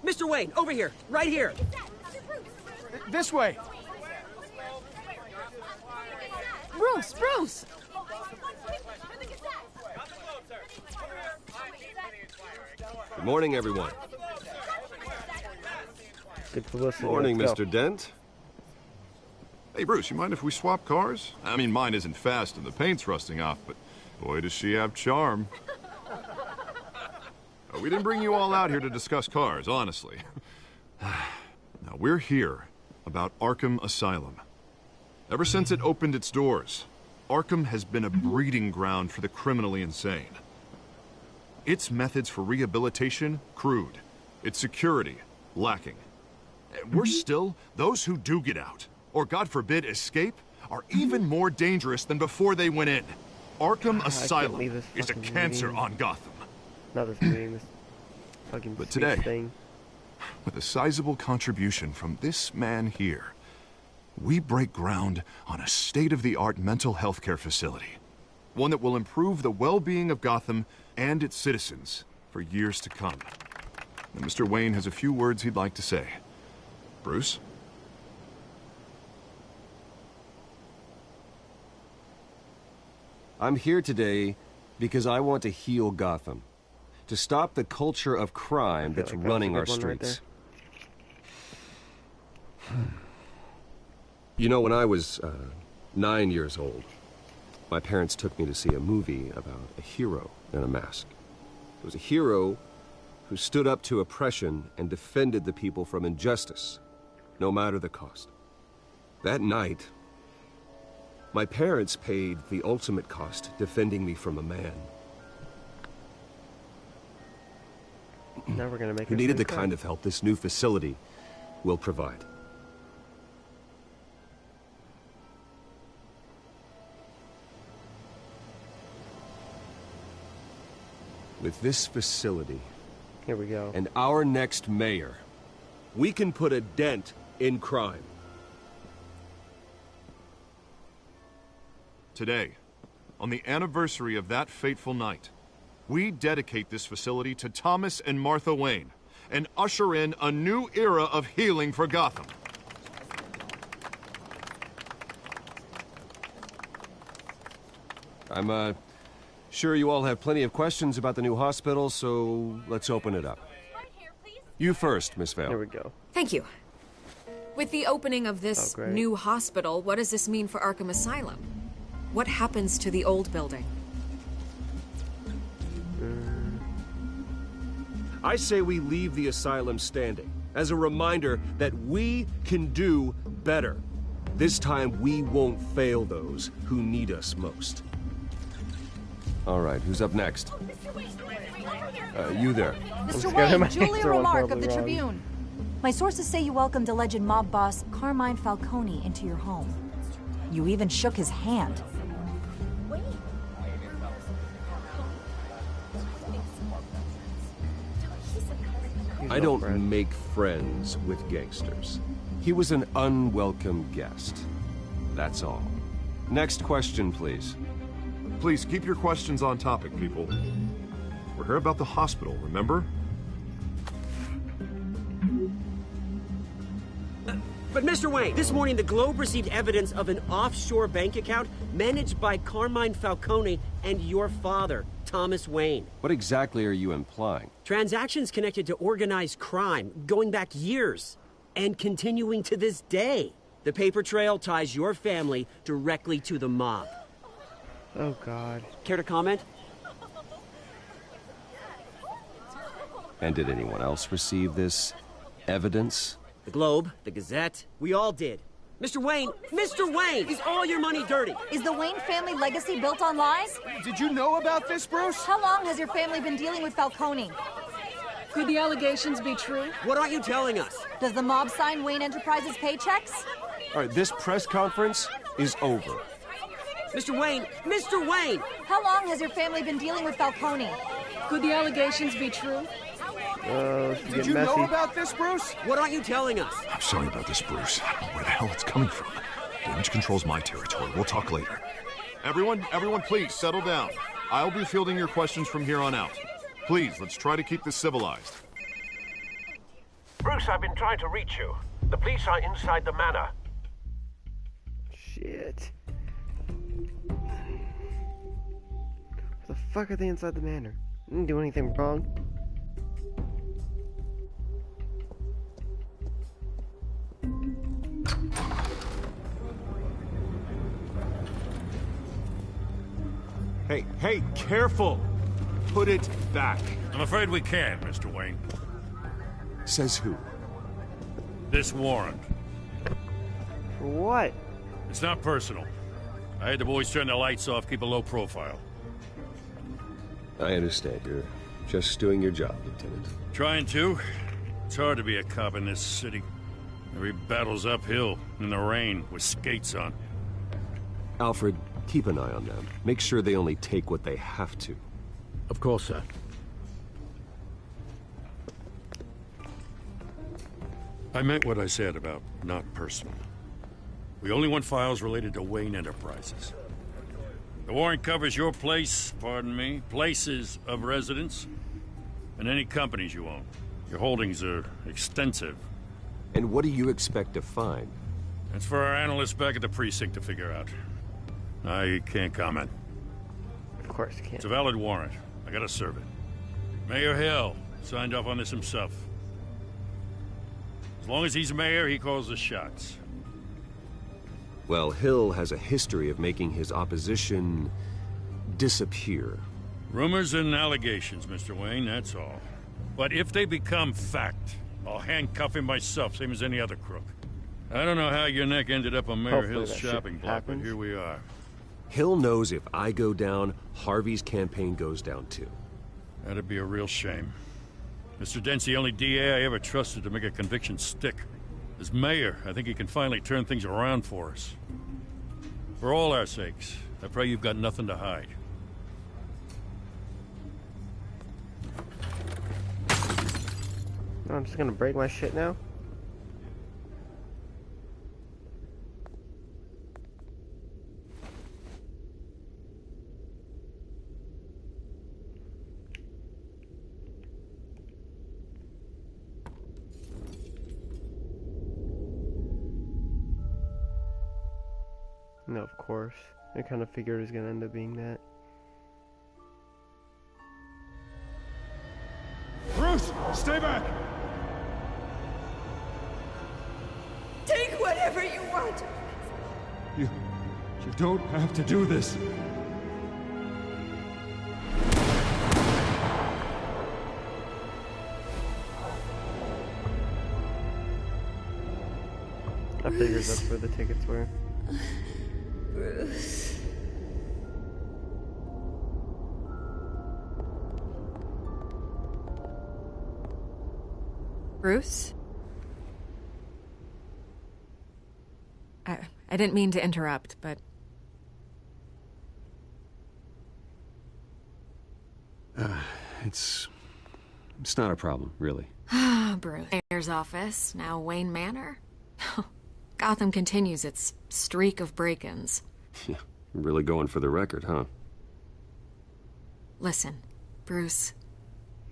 Mr. Wayne, over here. Right here. This way. Bruce! Bruce! Good morning, everyone. Good publicity. Morning, Let's go. Mr. Dent. Hey, Bruce, you mind if we swap cars? I mean, mine isn't fast and the paint's rusting off, but boy, does she have charm. We didn't bring you all out here to discuss cars, honestly. Now, we're here about Arkham Asylum. Ever since it opened its doors, Arkham has been a breeding ground for the criminally insane. Its methods for rehabilitation, crude. Its security, lacking. Worse still, those who do get out, or God forbid escape, are even more dangerous than before they went in. Arkham Asylum is a cancer on Gotham. Not this meeting, this fucking But speech today, thing. with a sizable contribution from this man here, we break ground on a state-of-the-art mental health care facility. One that will improve the well-being of Gotham and its citizens for years to come. And Mr. Wayne has a few words he'd like to say. Bruce? I'm here today because I want to heal Gotham. To stop the culture of crime that's like running our streets. You know, when I was 9 years old, my parents took me to see a movie about a hero in a mask. It was a hero who stood up to oppression and defended the people from injustice, no matter the cost. That night, my parents paid the ultimate cost defending me from a man Now we're gonna make who needed the kind of help this new facility will provide. With this facility, here we go, and our next mayor, we can put a dent in crime. Today, on the anniversary of that fateful night, we dedicate this facility to Thomas and Martha Wayne and usher in a new era of healing for Gotham. I'm sure you all have plenty of questions about the new hospital, so let's open it up. You first, Miss Vale. Here we go. Thank you. With the opening of this new hospital, what does this mean for Arkham Asylum? What happens to the old building? I say we leave the asylum standing as a reminder that we can do better. This time we won't fail those who need us most. All right, who's up next? You there. Mr. Wayne, Julia Remark of the Tribune. My sources say you welcomed alleged mob boss Carmine Falcone into your home. You even shook his hand. I don't make friends with gangsters. He was an unwelcome guest. That's all. Next question, please. Please keep your questions on topic, people. We're here about the hospital, remember? But Mr. Wayne, this morning the Globe received evidence of an offshore bank account managed by Carmine Falcone and your father, Thomas Wayne. What exactly are you implying? Transactions connected to organized crime going back years and continuing to this day. The paper trail ties your family directly to the mob. Oh, God. Care to comment? And did anyone else receive this evidence? The Globe, the Gazette, we all did. Mr. Wayne, is all your money dirty? Is the Wayne family legacy built on lies? Did you know about this, Bruce? How long has your family been dealing with Falcone? Could the allegations be true? What aren't you telling us? Does the mob sign Wayne Enterprises paychecks? All right, this press conference is over. Mr. Wayne! How long has your family been dealing with Falcone? Could the allegations be true? Did you know about this, Bruce? What aren't you telling us? I'm sorry about this, Bruce. I don't know where the hell it's coming from. Damage control's my territory. We'll talk later. Everyone, please settle down. I'll be fielding your questions from here on out. Please, let's try to keep this civilized. Bruce, I've been trying to reach you. The police are inside the manor. Shit. What the fuck are they inside the manor? I didn't do anything wrong. Hey, careful! Put it back. I'm afraid we can't, Mr. Wayne. Says who? This warrant. For what? It's not personal. I had the boys turn the lights off, keep a low profile. I understand. You're just doing your job, Lieutenant. Trying to. It's hard to be a cop in this city. Every battle's uphill, in the rain, with skates on. Alfred, keep an eye on them. Make sure they only take what they have to. Of course, sir. I meant what I said about not personal. We only want files related to Wayne Enterprises. The warrant covers your place, pardon me, places of residence, and any companies you own. Your holdings are extensive. And what do you expect to find? That's for our analysts back at the precinct to figure out. I can't comment. course you can. It's a valid warrant. I gotta serve it. Mayor Hill signed off on this himself. As long as he's mayor, he calls the shots. Well, Hill has a history of making his opposition disappear. Rumors and allegations, Mr. Wayne, that's all. But if they become fact, I'll handcuff him myself, same as any other crook. I don't know how your neck ended up on Mayor Hill's shopping block, but here we are. Hill knows if I go down, Harvey's campaign goes down too. That'd be a real shame. Mr. Dent's the only DA I ever trusted to make a conviction stick. As mayor, I think he can finally turn things around for us. For all our sakes, I pray you've got nothing to hide. No, I'm just gonna break my shit now. No, of course. I kind of figured it was gonna end up being that. Bruce, stay back! Take whatever you want. You don't have to do this. I figured that's where the tickets were. Bruce. Bruce? I didn't mean to interrupt, but... It's not a problem, really. Ah, Bruce. Mayor's office, now Wayne Manor. Gotham continues its streak of break-ins. Yeah, really going for the record, huh? Listen, Bruce.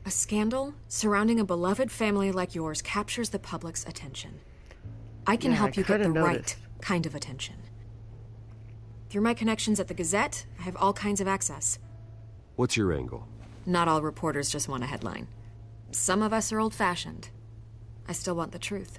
A scandal surrounding a beloved family like yours captures the public's attention. I can help you get the right kind of attention. Through my connections at the Gazette, I have all kinds of access. What's your angle? Not all reporters just want a headline. Some of us are old-fashioned. I still want the truth.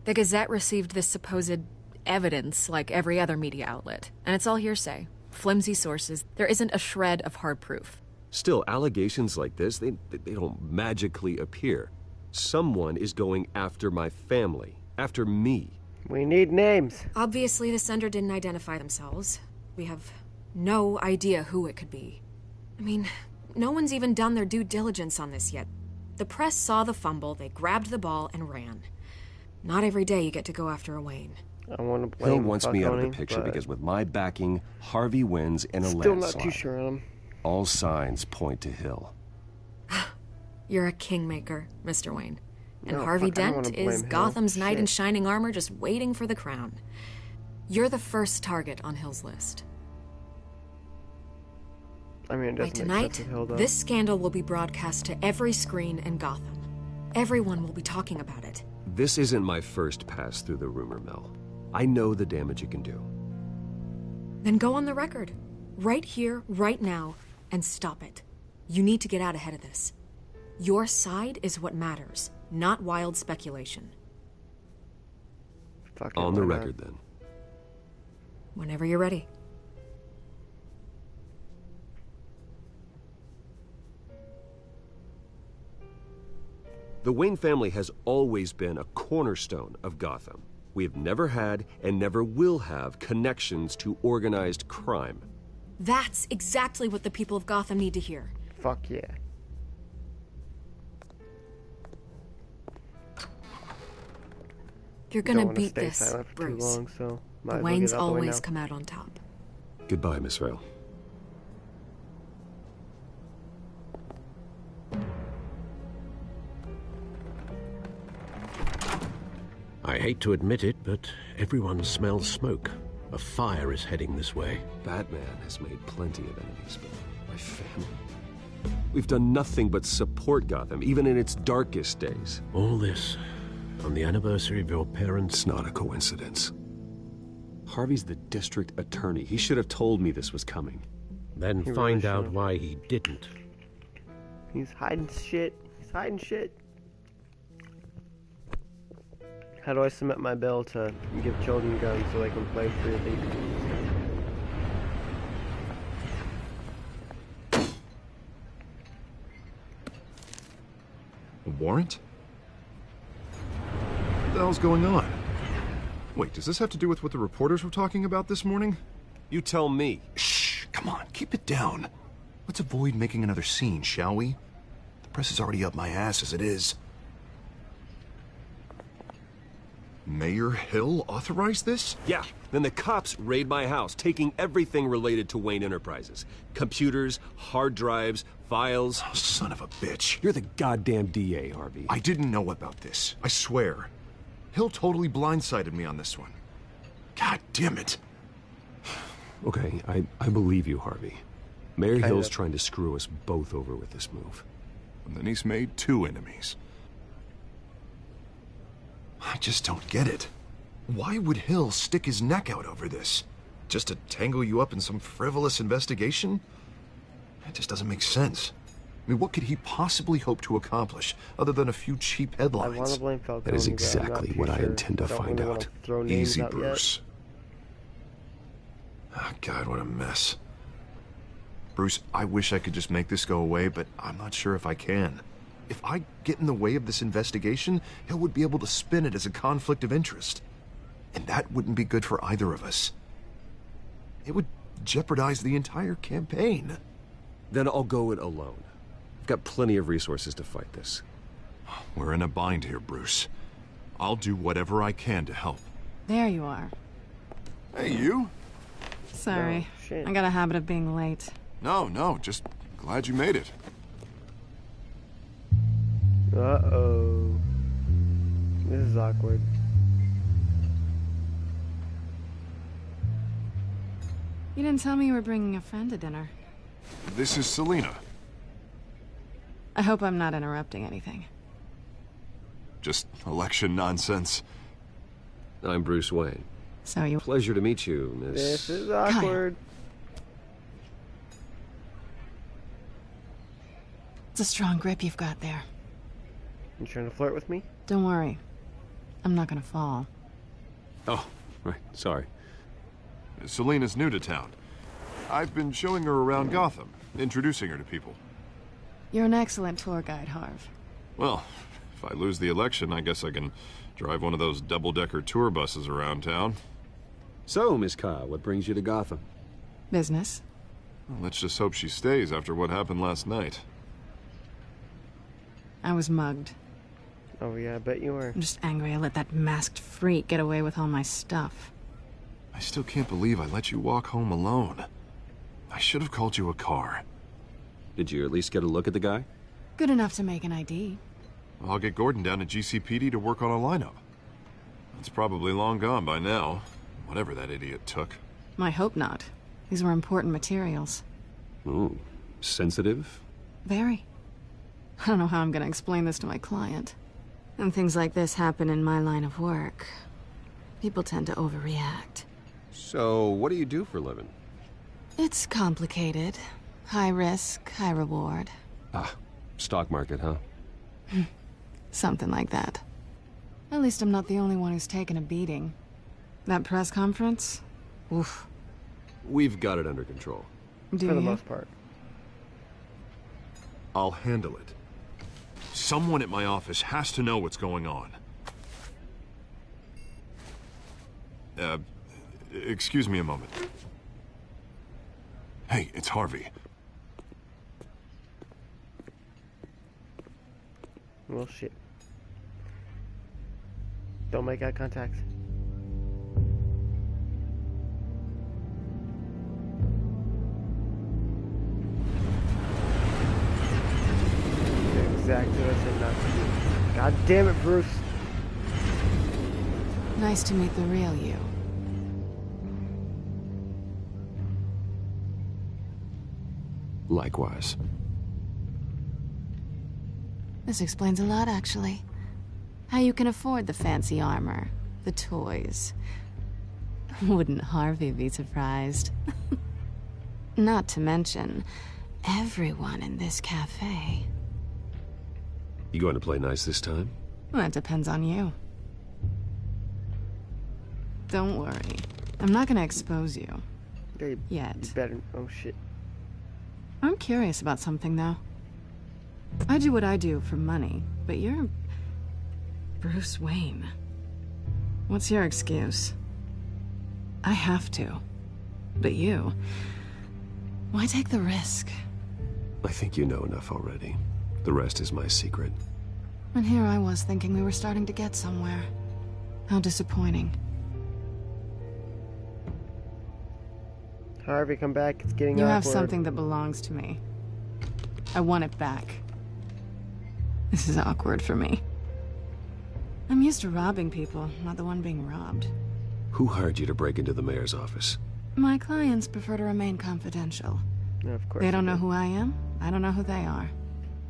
The Gazette received this supposed evidence like every other media outlet, and it's all hearsay. Flimsy sources. There isn't a shred of hard proof. Still, allegations like this, they don't magically appear. Someone is going after my family, after me. We need names. Obviously, the sender didn't identify themselves. We have no idea who it could be. I mean, no one's even done their due diligence on this yet. The press saw the fumble, they grabbed the ball and ran. Not every day you get to go after a Wayne. I want to blame Hill wants me out of the Falcone, picture but because with my backing, Harvey wins in a still landslide. not too sure on him. All signs point to Hill. You're a kingmaker, Mr. Wayne. And No, Harvey fuck, I don't wanna Dent blame is Hill. Gotham's knight in Shit. shining armor just waiting for the crown. You're the first target on Hill's list. I mean, it By doesn't make tonight, sense with Hill, though. this scandal will be broadcast to every screen in Gotham. Everyone will be talking about it. This isn't my first pass through the rumor mill. I know the damage it can do. Then go on the record. Right here, right now, and stop it. You need to get out ahead of this. Your side is what matters, not wild speculation. Fuck On the why not? record, then. Whenever you're ready. The Wayne family has always been a cornerstone of Gotham. We have never had and never will have connections to organized crime. That's exactly what the people of Gotham need to hear. Fuck yeah. You're Don't gonna wanna beat stay this, silent for too Bruce. long, so might The as well get Waynes it out the way always now. come out on top. Goodbye, Miss Vale. I hate to admit it, but everyone smells smoke. A fire is heading this way. Batman has made plenty of enemies, but my family... We've done nothing but support Gotham, even in its darkest days. All this on the anniversary of your parents'... It's not a coincidence. Harvey's the district attorney. He should have told me this was coming. Then He find really out should. why he didn't. He's hiding shit. He's hiding shit. How do I submit my bill to give children guns so they can play freely? A warrant? What the hell's going on? Wait, does this have to do with what the reporters were talking about this morning? You tell me. Shh, come on, keep it down. Let's avoid making another scene, shall we? The press is already up my ass as it is. Mayor Hill authorized this? Yeah, then the cops raid my house, taking everything related to Wayne Enterprises. Computers, hard drives, files. Oh, son of a bitch. You're the goddamn DA, Harvey. I didn't know about this, I swear. Hill totally blindsided me on this one. God damn it. Okay, I believe you, Harvey. Mayor Kind Hill's of. trying to screw us both over with this move. And then he's made 2 enemies. I just don't get it. Why would Hill stick his neck out over this? Just to tangle you up in some frivolous investigation? It just doesn't make sense. I mean, what could he possibly hope to accomplish other than a few cheap headlines? I want to blame Falcone. That is but I'm exactly not what too I sure. intend to Don't find really wanna out. throw names Easy, out yet. Bruce. Oh, God, what a mess. Bruce, I wish I could just make this go away, but I'm not sure if I can. If I get in the way of this investigation, Hill would be able to spin it as a conflict of interest. And that wouldn't be good for either of us. It would jeopardize the entire campaign. Then I'll go it alone. I've got plenty of resources to fight this. We're in a bind here, Bruce. I'll do whatever I can to help. There you are. Hey, you? Sorry. Oh, shit. I got a habit of being late. No, just glad you made it. Uh-oh. This is awkward. You didn't tell me you were bringing a friend to dinner. This is Selina. I hope I'm not interrupting anything. Just election nonsense. I'm Bruce Wayne. So you... Pleasure to meet you, Miss... This is awkward. It's a strong grip you've got there. You trying to flirt with me? Don't worry. I'm not gonna fall. Oh, right, sorry. Selina's new to town. I've been showing her around Gotham, introducing her to people. You're an excellent tour guide, Harv. Well, if I lose the election, I guess I can drive one of those double-decker tour buses around town. So, Miss Ka, what brings you to Gotham? Business. Well, let's just hope she stays after what happened last night. I was mugged. Oh yeah, I bet you were. I'm just angry I let that masked freak get away with all my stuff. I still can't believe I let you walk home alone. I should have called you a car. Did you at least get a look at the guy? Good enough to make an ID. I'll get Gordon down to GCPD to work on a lineup. It's probably long gone by now, whatever that idiot took. I hope not. These were important materials. Ooh, sensitive? Very. I don't know how I'm gonna explain this to my client. And things like this happen in my line of work. People tend to overreact. So, what do you do for a living? It's complicated. High risk, high reward. Ah, stock market, huh? Something like that. At least I'm not the only one who's taken a beating. That press conference? Oof. We've got it under control. Do For the you? most part. I'll handle it. Someone at my office has to know what's going on. Excuse me a moment. Hey, it's Harvey. Well, shit. Don't make eye contact. Exactly what I said not to do. God damn it, Bruce. Nice to meet the real you. Likewise. This explains a lot, actually. How you can afford the fancy armor, the toys. Wouldn't Harvey be surprised? Not to mention, everyone in this cafe. You going to play nice this time? Well, it depends on you. Don't worry. I'm not gonna expose you. Yet. You better. Oh, shit. I'm curious about something, though. I do what I do for money, but you're... Bruce Wayne. What's your excuse? I have to. But you... Why take the risk? I think you know enough already. The rest is my secret. And here I was thinking we were starting to get somewhere. How disappointing. Harvey, come back. It's getting You awkward. have something that belongs to me. I want it back. This is awkward for me. I'm used to robbing people, not the one being robbed. Who hired you to break into the mayor's office? My clients prefer to remain confidential. No, of course. They don't know who I am. I don't know who they are.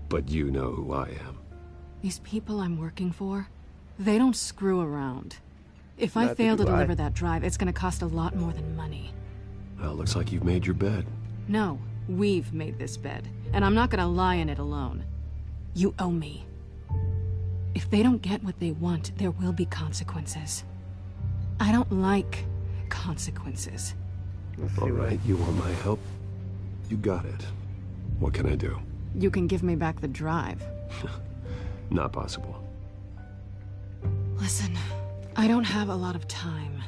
But you know who I am. These people I'm working for, they don't screw around. If I Neither fail to do I. deliver that drive, it's gonna cost a lot more than money. Well, looks like you've made your bed. No, we've made this bed, and I'm not gonna lie in it alone. You owe me. If they don't get what they want, there will be consequences. I don't like consequences. All right, you want my help? You got it. What can I do? You can give me back the drive. Not possible. Listen, I don't have a lot of time.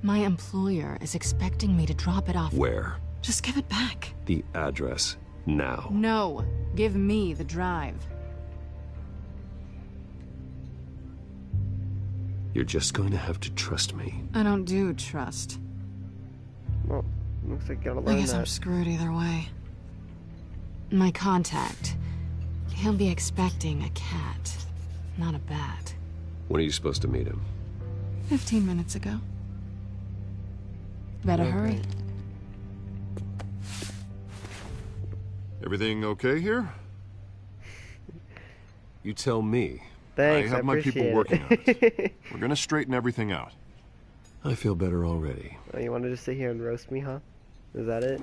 My employer is expecting me to drop it off. Where? Just give it back. The address, now. No, give me the drive. You're just going to have to trust me. I don't do trust. Well, looks like you gotta I learn guess that. I'm screwed either way. My contact. He'll be expecting a cat, not a bat. When are you supposed to meet him? 15 minutes ago. Better hurry. Everything okay here? You tell me. Thanks, I have my people appreciate working on it. We're gonna straighten everything out. I feel better already. Oh, you want to just sit here and roast me, huh? Is that it?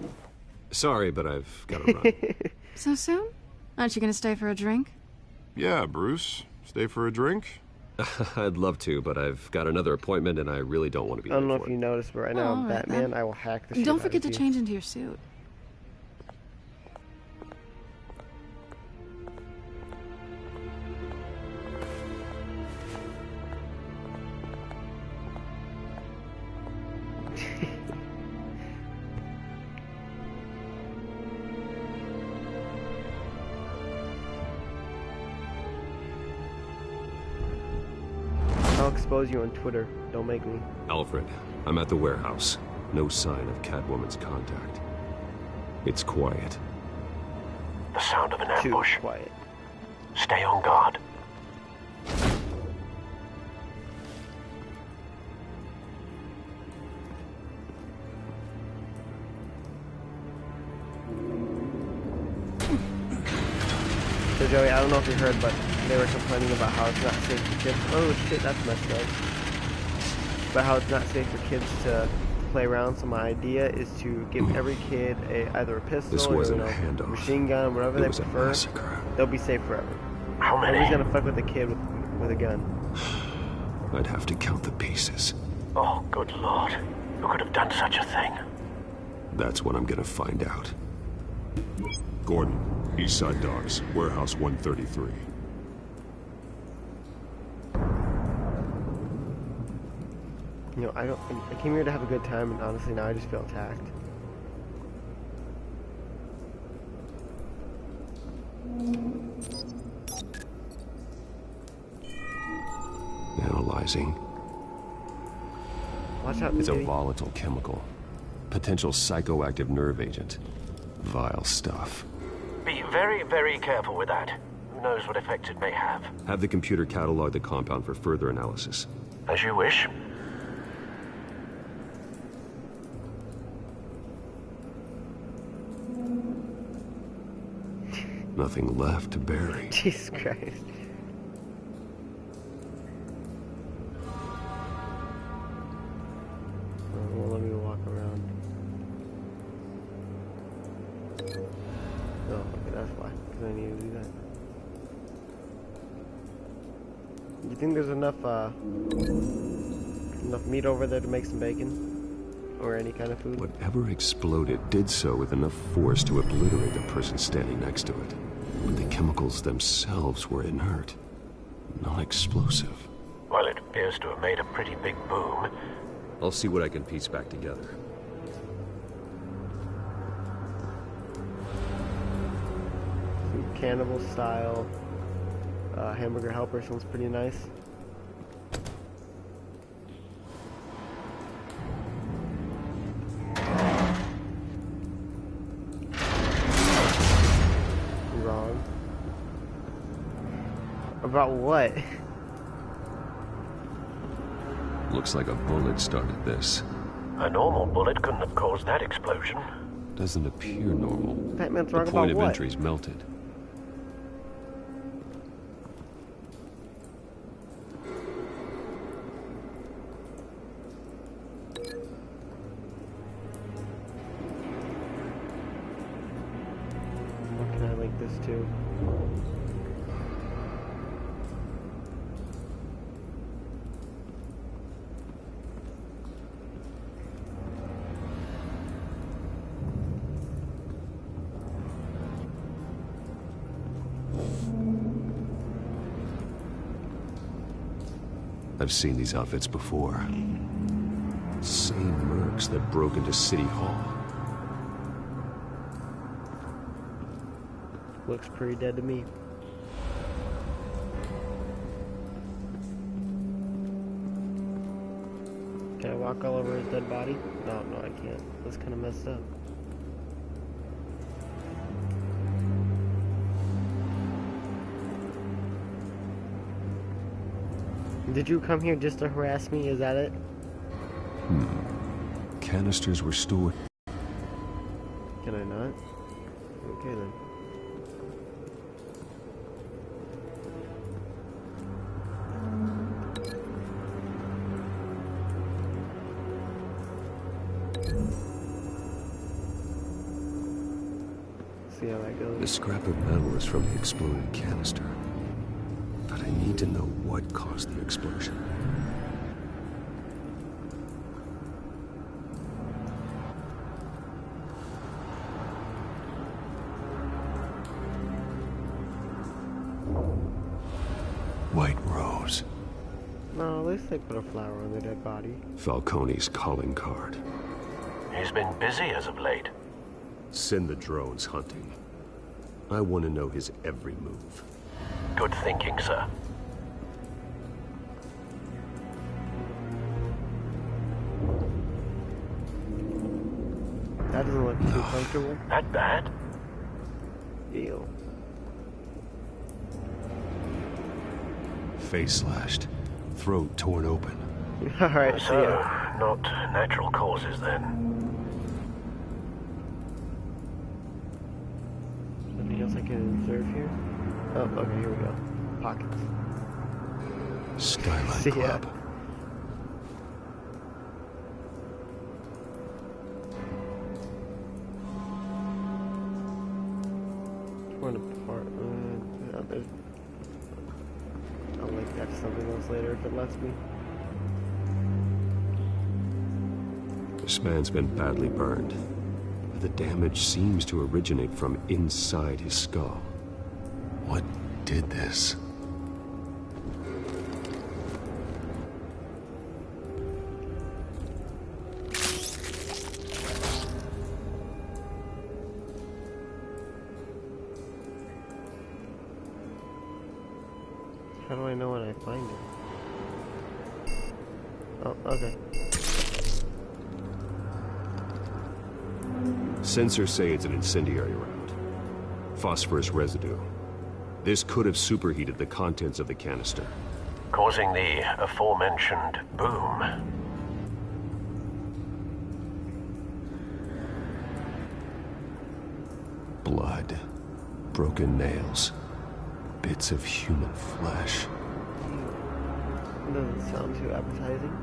Sorry, but I've got to run. So soon? Aren't you gonna stay for a drink? Yeah, Bruce. Stay for a drink? I'd love to, but I've got another appointment and I really don't want to be I don't know late if for you it. noticed, but right now I'm all right, Batman. then. I will hack the shit Don't out forget of to you. change into your suit. I'll expose you on Twitter. Don't make me. Alfred, I'm at the warehouse. No sign of Catwoman's contact. It's quiet. The sound of an Too ambush. quiet. Stay on guard. So Joey, I don't know if you heard, but they were complaining about how it's not safe for kids. Oh shit, that's messed up. But how it's not safe for kids to play around. So my idea is to give every kid either a pistol This or wasn't a handoff. machine gun, whatever It they was a prefer. massacre. They'll be safe forever. How many? Nobody's gonna fuck with a kid with a gun. I'd have to count the pieces. Oh, good lord. Who could have done such a thing? That's what I'm gonna find out. Gordon, Eastside Docks, Warehouse 133. You know, I came here to have a good time, and honestly, now I just feel attacked. Analyzing. Watch out, It's a Kitty. volatile chemical. Potential psychoactive nerve agent. Vile stuff. Be very, very careful with that. Who knows what effect it may have. Have the computer catalog the compound for further analysis. As you wish. Nothing left to bury. Jesus Christ. Well, let me walk around. you think there's enough meat over there to make some bacon? Or any kind of food? Whatever exploded did so with enough force to obliterate the person standing next to it. But the chemicals themselves were inert, not explosive. Well, it appears to have made a pretty big boom. I'll see what I can piece back together. Some cannibal style hamburger helper sounds pretty nice. Wrong. About what? Looks like a bullet started this. A normal bullet couldn't have caused that explosion. Doesn't appear normal. Batman's the wrong point about of what? entry's melted. What can I link this to? I've seen these outfits before. Same mercs that broke into City Hall. Looks pretty dead to me. Can I walk all over his dead body? No, I can't. That's kind of messed up. Did you come here just to harass me? Is that it? Canisters were stored. Can I not? Okay then. See how that goes. The scrap of metal is from the exploded canister. But I need to know what caused the explosion. White rose. No, at least they put a flower on the dead body. Falcone's calling card. He's been busy as of late. Send the drones hunting. I want to know his every move. Good thinking, sir. That doesn't look too comfortable. That bad? Ew. Face slashed. Throat torn open. Alright, so, see ya. Not natural causes then. Anything else I can observe here? Oh, okay, here we go. Pockets. Skyline See ya. Club. Torn apart. I'll link that to something else later if it lets me. This man's been badly burned. The damage seems to originate from inside his skull. What did this? How do I know when I find it? Oh, okay. Sensors say it's an incendiary round. Phosphorus residue. This could have superheated the contents of the canister. Causing the aforementioned boom. Blood. Broken nails. Bits of human flesh. Doesn't sound too appetizing.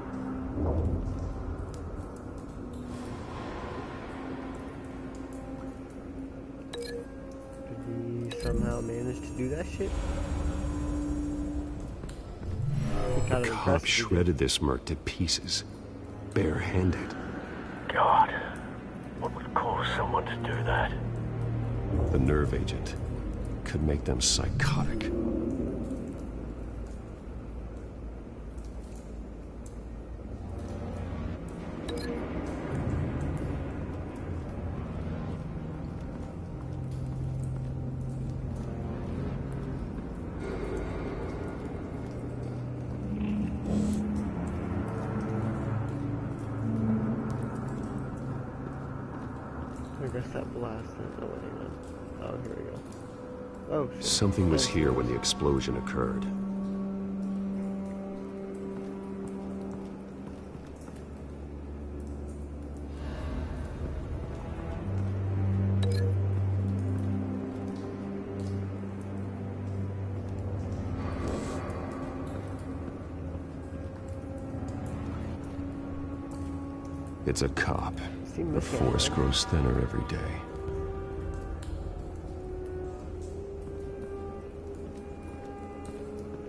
Did he somehow manage to do that shit? Kind The of cop impressive. shredded this merc to pieces, barehanded. God, what would cause someone to do that? The nerve agent could make them psychotic. I guess that blast. Oh, wait, no. Oh, here we go. Oh, shit. Something was here when the explosion occurred. It's a cop. The force grows thinner every day.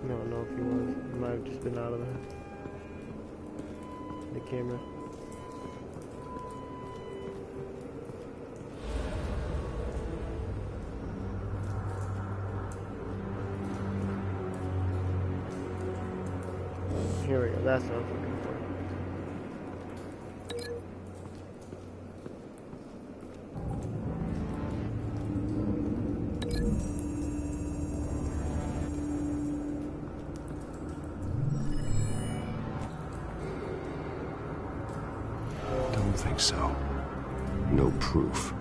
I don't know if he was. He might have just been out of the camera. Here we go. That's what I was looking for. Don't think so. No proof.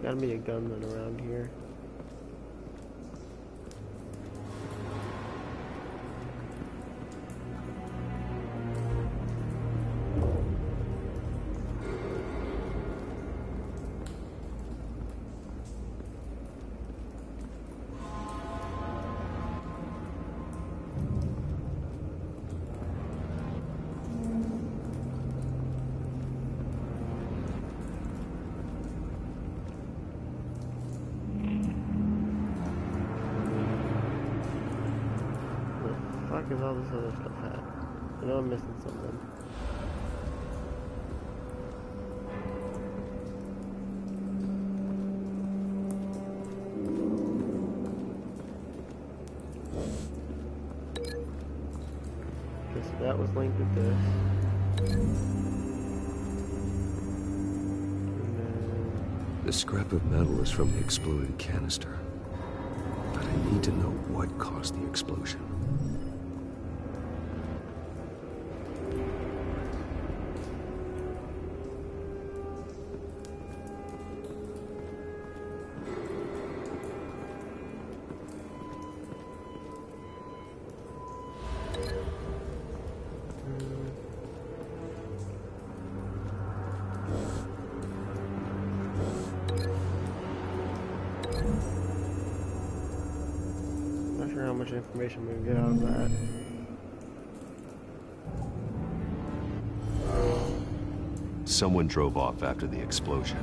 Gotta be a gunman around here. What is all this other stuff at? I know I'm missing something. Okay, so that was linked with this. The scrap of metal is from the exploded canister. But I need to know what caused the explosion. Not sure how much information we can get out of that. Someone drove off after the explosion.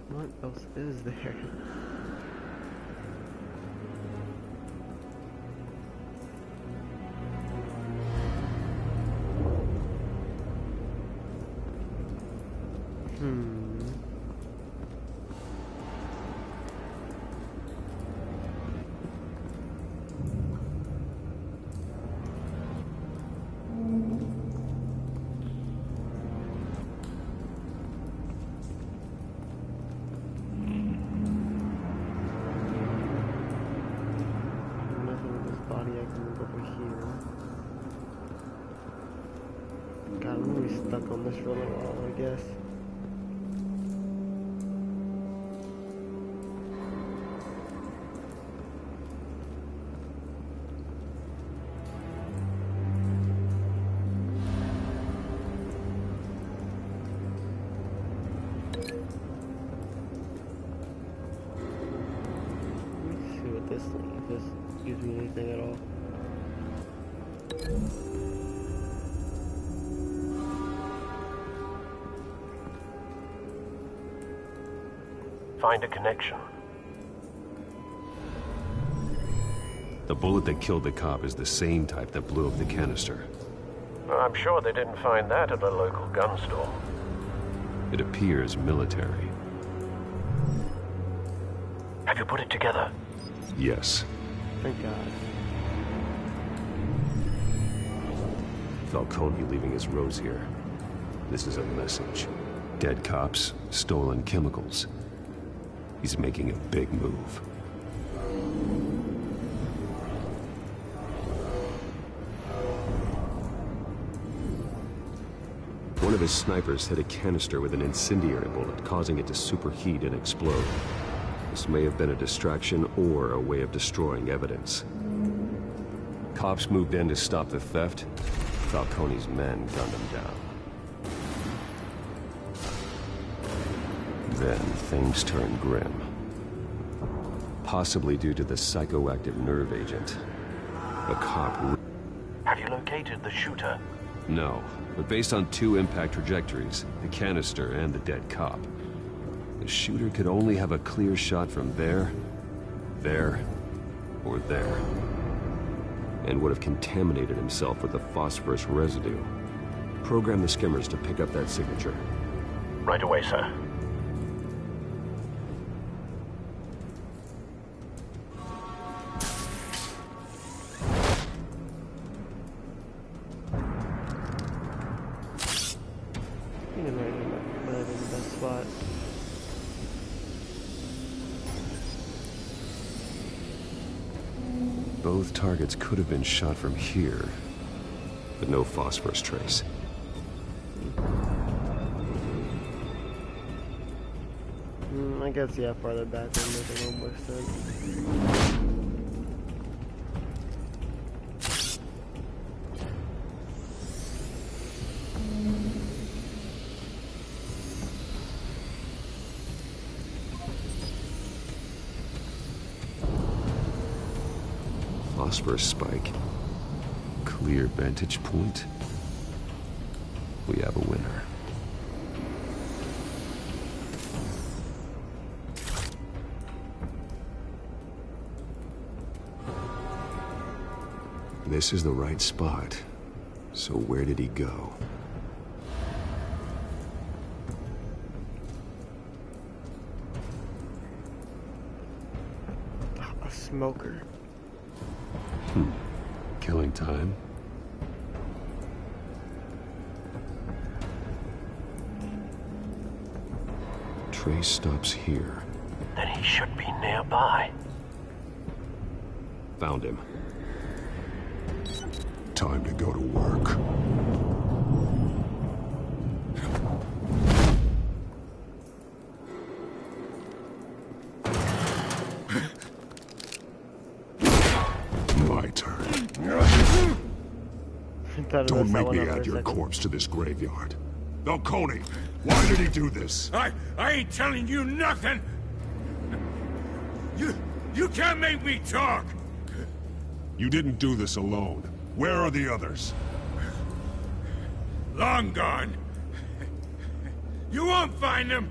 What else is there? God, I'm gonna be stuck on this for a little while, I guess. honestly, if this gives me anything at all. Find a connection. The bullet that killed the cop is the same type that blew up the canister. I'm sure they didn't find that at a local gun store. It appears military. Have you put it together? Yes. Thank God. Falcone leaving his rose here. This is a message. Dead cops, stolen chemicals. He's making a big move. One of his snipers hit a canister with an incendiary bullet, causing it to superheat and explode. This may have been a distraction or a way of destroying evidence. Cops moved in to stop the theft. Falcone's men gunned him down. Then things turned grim. Possibly due to the psychoactive nerve agent. A cop... Have you located the shooter? No, but based on two impact trajectories, the canister and the dead cop, the shooter could only have a clear shot from there, or there, and would have contaminated himself with the phosphorus residue. Program the skimmers to pick up that signature. Right away, sir. Both targets could have been shot from here, but no phosphorus trace. I guess, yeah, farther back would make a little more sense. Phosphorus spike. Clear vantage point. We have a winner. This is the right spot. So where did he go? A smoker. Killing time. Trace stops here. Then he should be nearby. Found him. Time to go to work. My turn. Don't make me add your corpse to this graveyard. Falcone, why did he do this? I ain't telling you nothing! You can't make me talk! You didn't do this alone. Where are the others? Long gone. You won't find them!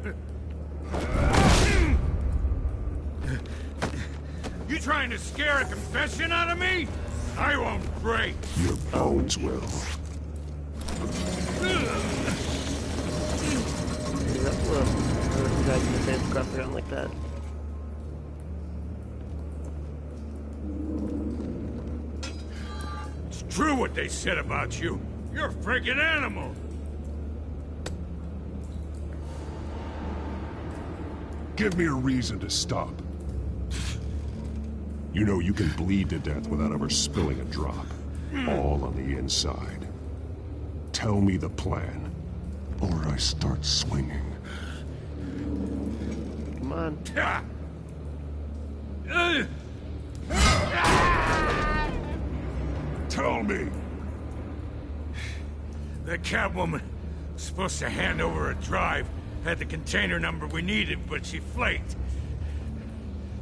You trying to scare a confession out of me? I won't break. Your bones will. Like that. It's true what they said about you. You're a freaking animal. Give me a reason to stop. You know you can bleed to death without ever spilling a drop. All on the inside. Tell me the plan, or I start swinging. Come on. Tell me. The Catwoman was supposed to hand over a drive. Had the container number we needed, but she flaked.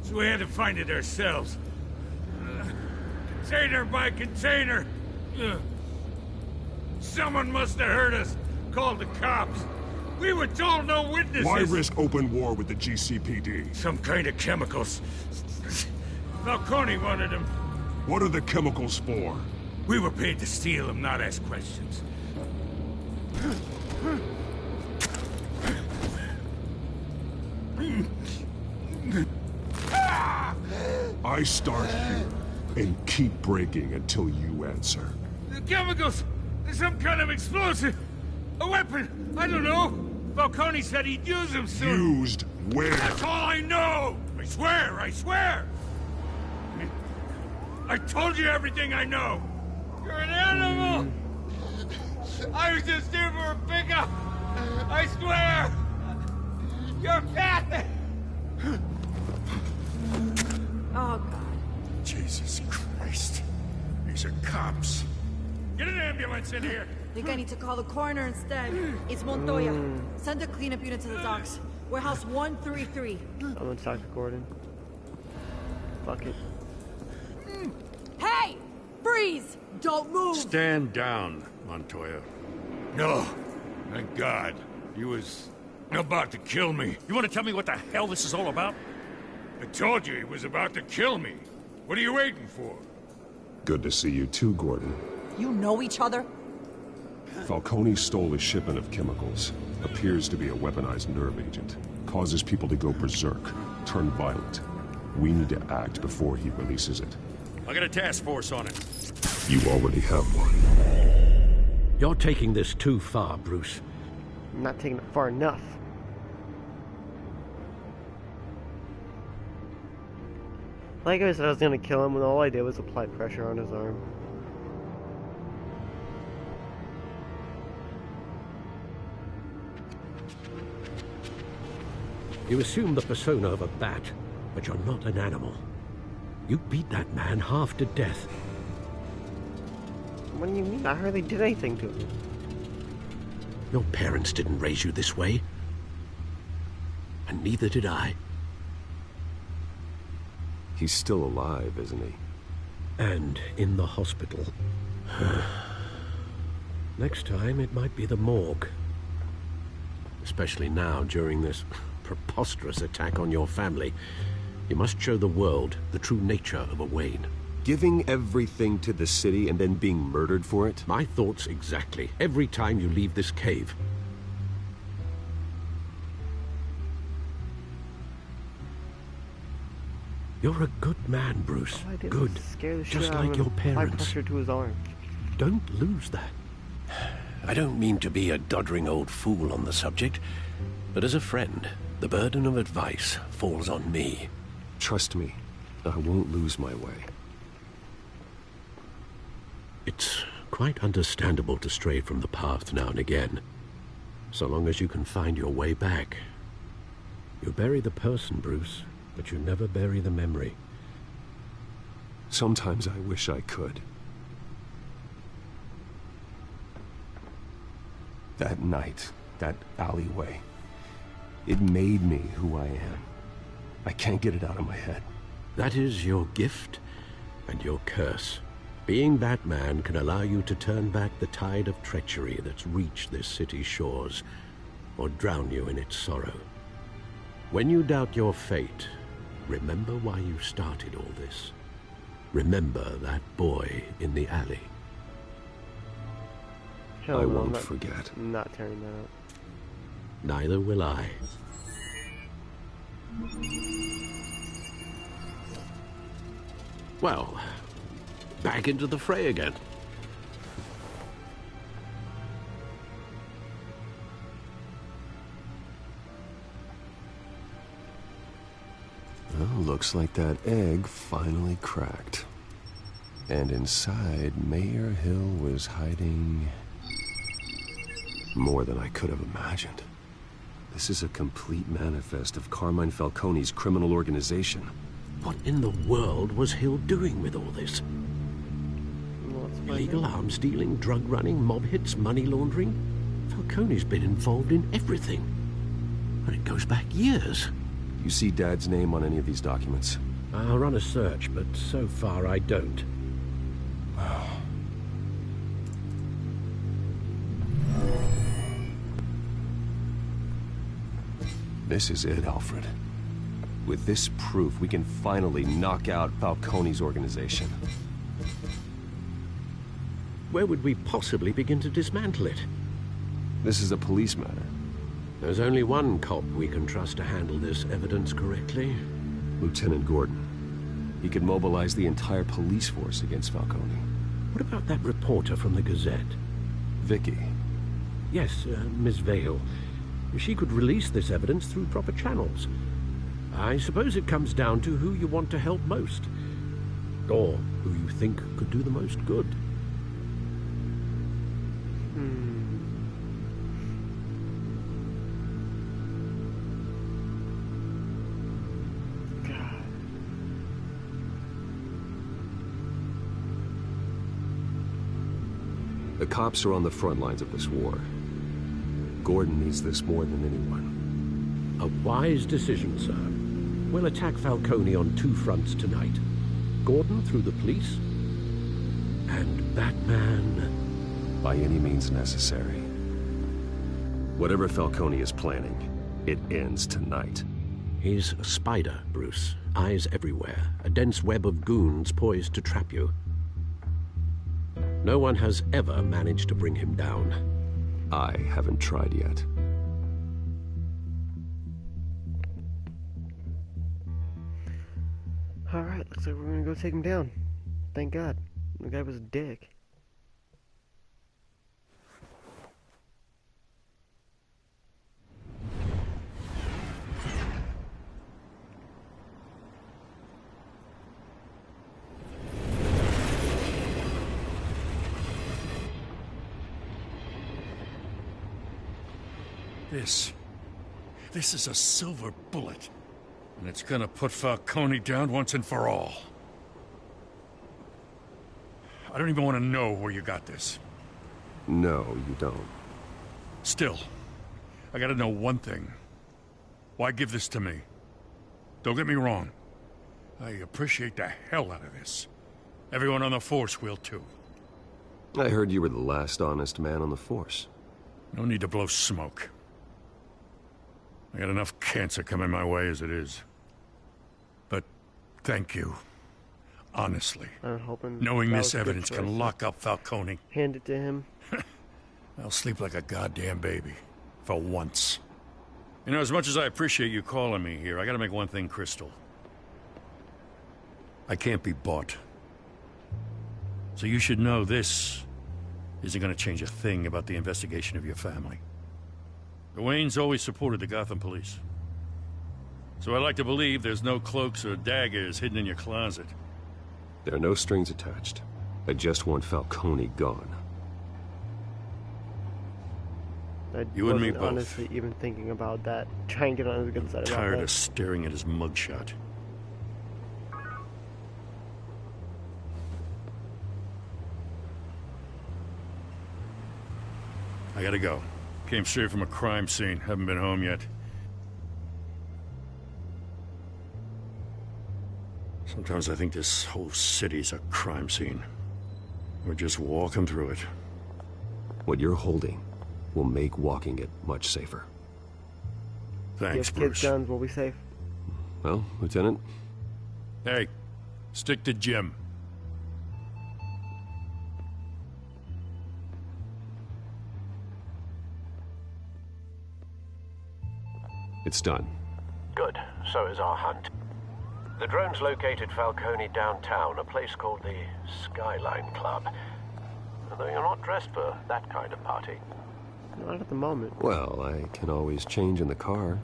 So we had to find it ourselves. Container by container. Ugh. Someone must have heard us. Called the cops. We were told no witnesses. Why risk open war with the GCPD? Some kind of chemicals. Falcone wanted them. What are the chemicals for? We were paid to steal them, not ask questions. I start here and keep breaking until you answer. The chemicals! Some kind of explosive! A weapon! I don't know! Falcone said he'd use them soon! Used where? That's all I know! I swear! I swear! I told you everything I know! You're an animal! I was just here for a pickup! I swear! You're pathetic! Oh, God. Jesus Christ. These are cops. Get an ambulance in here! Think I need to call the coroner instead. It's Montoya. Send a cleanup unit to the docks. Warehouse 133. I'm gonna talk to Gordon. Fuck it. Hey! Freeze! Don't move! Stand down, Montoya. No. Thank God. He was about to kill me. You want to tell me what the hell this is all about? I told you he was about to kill me. What are you waiting for? Good to see you too, Gordon. You know each other? Falcone stole a shipment of chemicals. Appears to be a weaponized nerve agent. Causes people to go berserk, turn violent. We need to act before he releases it. I got a task force on it. You already have one. You're taking this too far, Bruce. I'm not taking it far enough. Like I said, I was gonna kill him, and all I did was apply pressure on his arm. You assume the persona of a bat, but you're not an animal. You beat that man half to death. What do you mean? I hardly did anything to him. Your parents didn't raise you this way. And neither did I. He's still alive, isn't he? And in the hospital. Next time, it might be the morgue. Especially now, during this preposterous attack on your family. You must show the world the true nature of a Wayne. Giving everything to the city and then being murdered for it? My thoughts exactly. Every time you leave this cave. You're a good man, Bruce. All I did Good. was scare the shit Just out of like him your and apply parents. pressure to his arm. Don't lose that. I don't mean to be a doddering old fool on the subject, but as a friend, the burden of advice falls on me. Trust me, I won't lose my way. It's quite understandable to stray from the path now and again, so long as you can find your way back. You bury the person, Bruce, but you never bury the memory. Sometimes I wish I could. That night, that alleyway, it made me who I am. I can't get it out of my head. That is your gift and your curse. Being Batman can allow you to turn back the tide of treachery that's reached this city's shores, or drown you in its sorrow. When you doubt your fate, remember why you started all this. Remember that boy in the alley. Hell I no, won't I'm not, forget. I'm not tearing that up. Neither will I. Well, back into the fray again. Well, looks like that egg finally cracked. And inside, Mayor Hill was hiding more than I could have imagined. This is a complete manifest of Carmine Falcone's criminal organization. What in the world was Hill doing with all this? Illegal arms dealing, drug running, mob hits, money laundering? Falcone's been involved in everything. And it goes back years. You see Dad's name on any of these documents? I'll run a search, but so far I don't. This is it, Alfred. With this proof, we can finally knock out Falcone's organization. Where would we possibly begin to dismantle it? This is a police matter. There's only one cop we can trust to handle this evidence correctly. Lieutenant Gordon. He could mobilize the entire police force against Falcone. What about that reporter from the Gazette? Vicky. Yes, Miss Vale. She could release this evidence through proper channels. I suppose it comes down to who you want to help most. Or who you think could do the most good. God. The cops are on the front lines of this war. Gordon needs this more than anyone. A wise decision, sir. We'll attack Falcone on two fronts tonight. Gordon through the police, and Batman... by any means necessary. Whatever Falcone is planning, it ends tonight. He's a spider, Bruce. Eyes everywhere. A dense web of goons poised to trap you. No one has ever managed to bring him down. I haven't tried yet. Alright, looks like we're gonna go take him down. Thank God. The guy was a dick. This is a silver bullet. And it's gonna put Falcone down once and for all. I don't even want to know where you got this. No, you don't. Still, I gotta know one thing. Why give this to me? Don't get me wrong. I appreciate the hell out of this. Everyone on the Force will too. I heard you were the last honest man on the Force. No need to blow smoke. I got enough cancer coming my way as it is. But thank you. Honestly. I'm hoping knowing that this was a good evidence can choice. lock up Falcone. Hand it to him. I'll sleep like a goddamn baby. For once. You know, as much as I appreciate you calling me here, I gotta make one thing crystal. I can't be bought. So you should know this isn't gonna change a thing about the investigation of your family. The Waynes always supported the Gotham police. So I like to believe there's no cloaks or daggers hidden in your closet. There are no strings attached. I just want Falcone gone. You and me wasn't both. honestly even thinking about that. Try and get on the good side about Tired that. of staring at his mugshot. I gotta go. Came straight from a crime scene. Haven't been home yet. Sometimes I think this whole city's a crime scene. We're just walking through it. What you're holding will make walking it much safer. Thanks, Give Bruce. kids guns, we'll be safe. Well, Lieutenant? Hey, stick to Jim. It's done. Good. So is our hunt. The drones located Falcone downtown, a place called the Skyline Club. Although you're not dressed for that kind of party. Not at the moment. Well, I can always change in the car.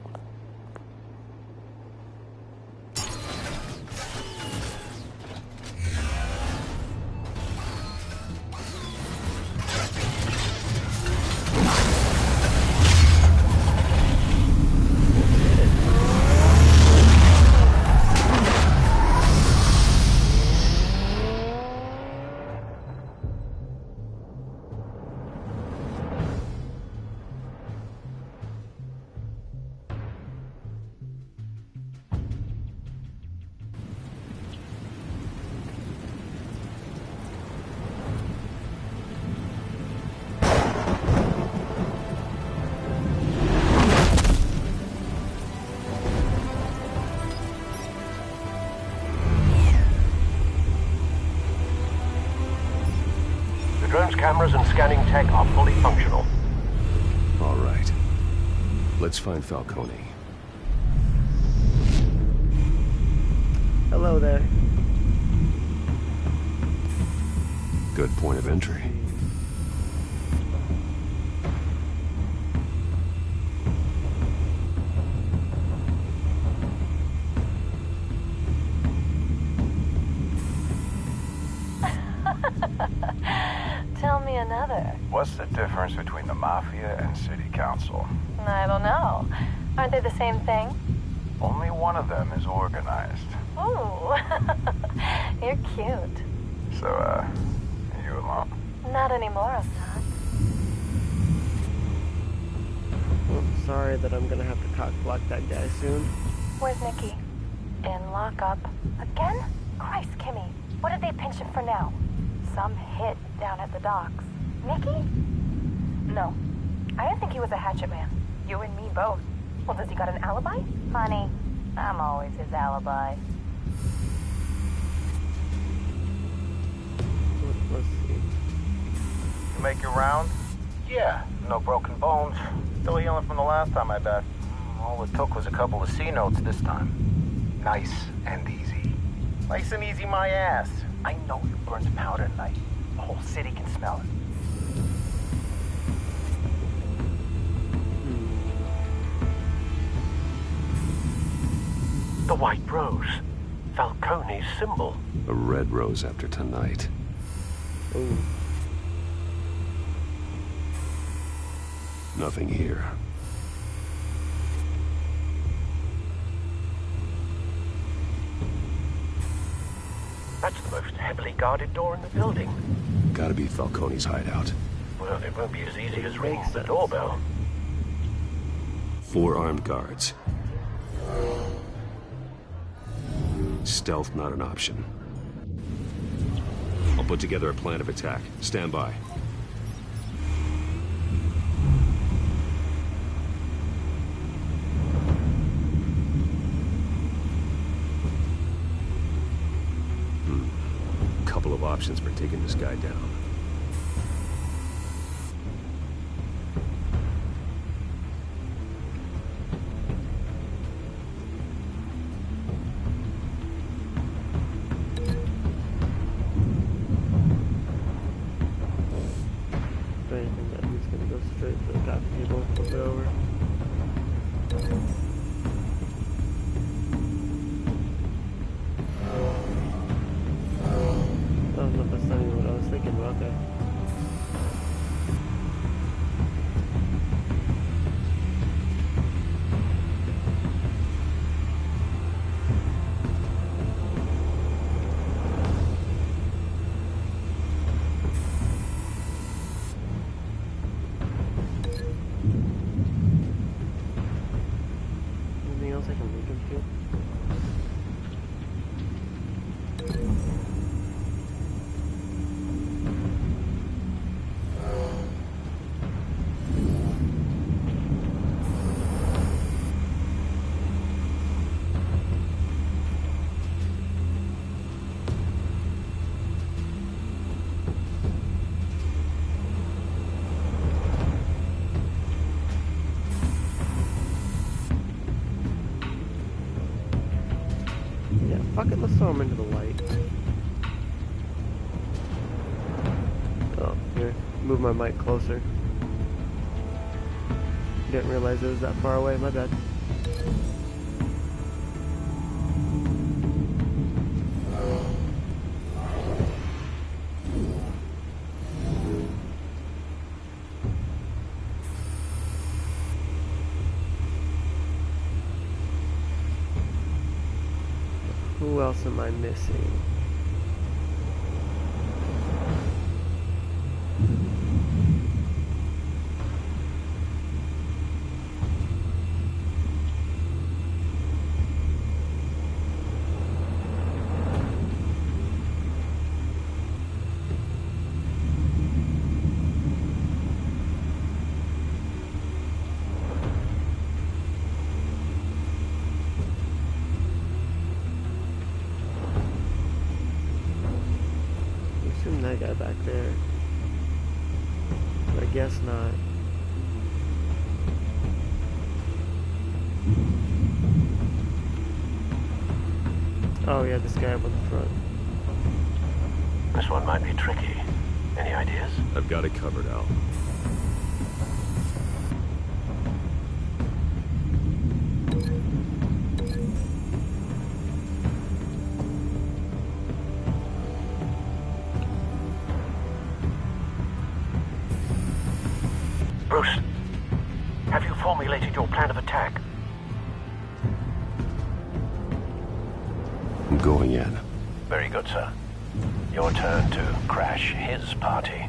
drone's cameras and scanning tech are fully functional. All right. Let's find Falcone. Hello there. Good point of entry. Tell me another. What's the difference between the Mafia and City Council? I don't know. Aren't they the same thing? Only one of them is organized. Ooh. You're cute. So, you alone? Not anymore, Assad. Well, sorry that I'm gonna have to cock block that guy soon. Where's Nikki? In lockup. Again? Christ, Kimmy. What did they pinch him for now? Some hit down at the docks. Nikki? No. I didn't think he was a hatchet man. You and me both. Well, does he got an alibi? Honey, I'm always his alibi. Let's see. You make your round? Yeah, no broken bones. Still healing from the last time, I bet. All it took was a couple of C notes this time. Nice and easy. Nice and easy, my ass. I know you burned powder at night. The whole city can smell it. The White Rose. Falcone's symbol. A red rose after tonight. Ooh. Nothing here. That's the most heavily guarded door in the building. Gotta be Falcone's hideout. Well, it won't be as easy as ringing the doorbell. 4 armed guards. Stealth not an option. I'll put together a plan of attack. Stand by. Couple of options for taking this guy down. Anything that he's gonna go straight for the coffee table, flip it over. Oh no, that's not even what I was thinking about there. Anything else I can link him to? Yeah, fuck it, let's throw him into the light. Oh, here. Move my mic closer. Didn't realize it was that far away, my bad. Who else am I missing? That guy back there. I guess not. Oh yeah, this guy up on the front. This one might be tricky. Any ideas? I've got it covered, Al. Bruce, have you formulated your plan of attack? I'm going in. Very good, sir. Your turn to crash his party.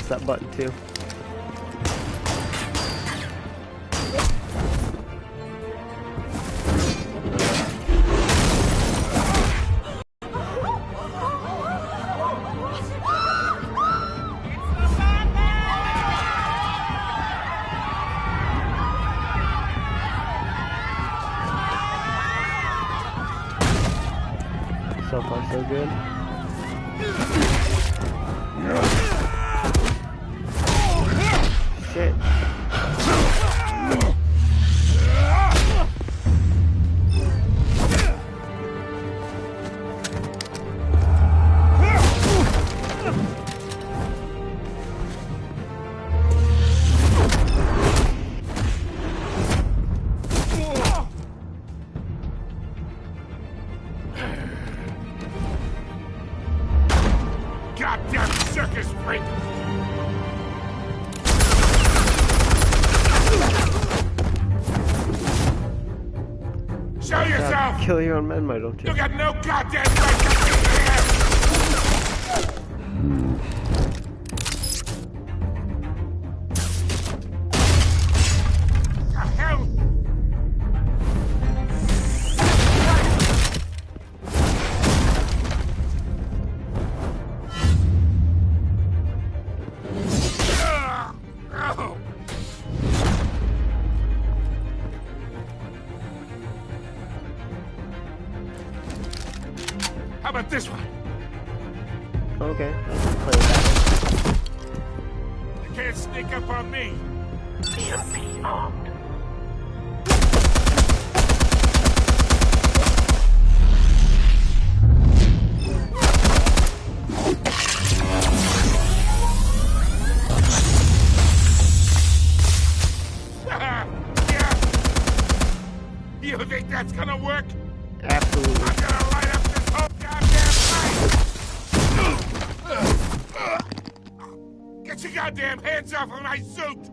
That button too. So far so good. Shit. Goddamn circus freak! Show yourself! Kill your own men, why don't you? You got no goddamn right to be here! The hell? How about this one? Okay, I'll play that. You can't sneak up on me. EMP armed. You think that's gonna work? Absolutely. I'm gonna light up this whole goddamn place! Get your goddamn hands off of my suit!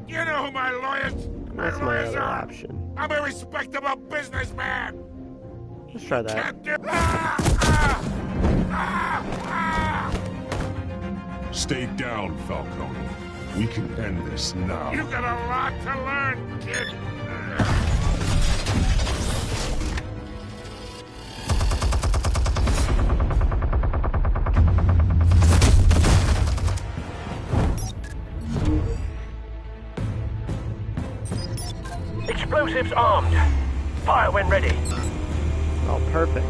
You know who my lawyers... That's my other option. I'm a respectable businessman! Let's try that. Can't do... Stay down, Falcone. We can end this now. You got a lot to learn, kid! Explosives armed. Fire when ready. Oh, perfect.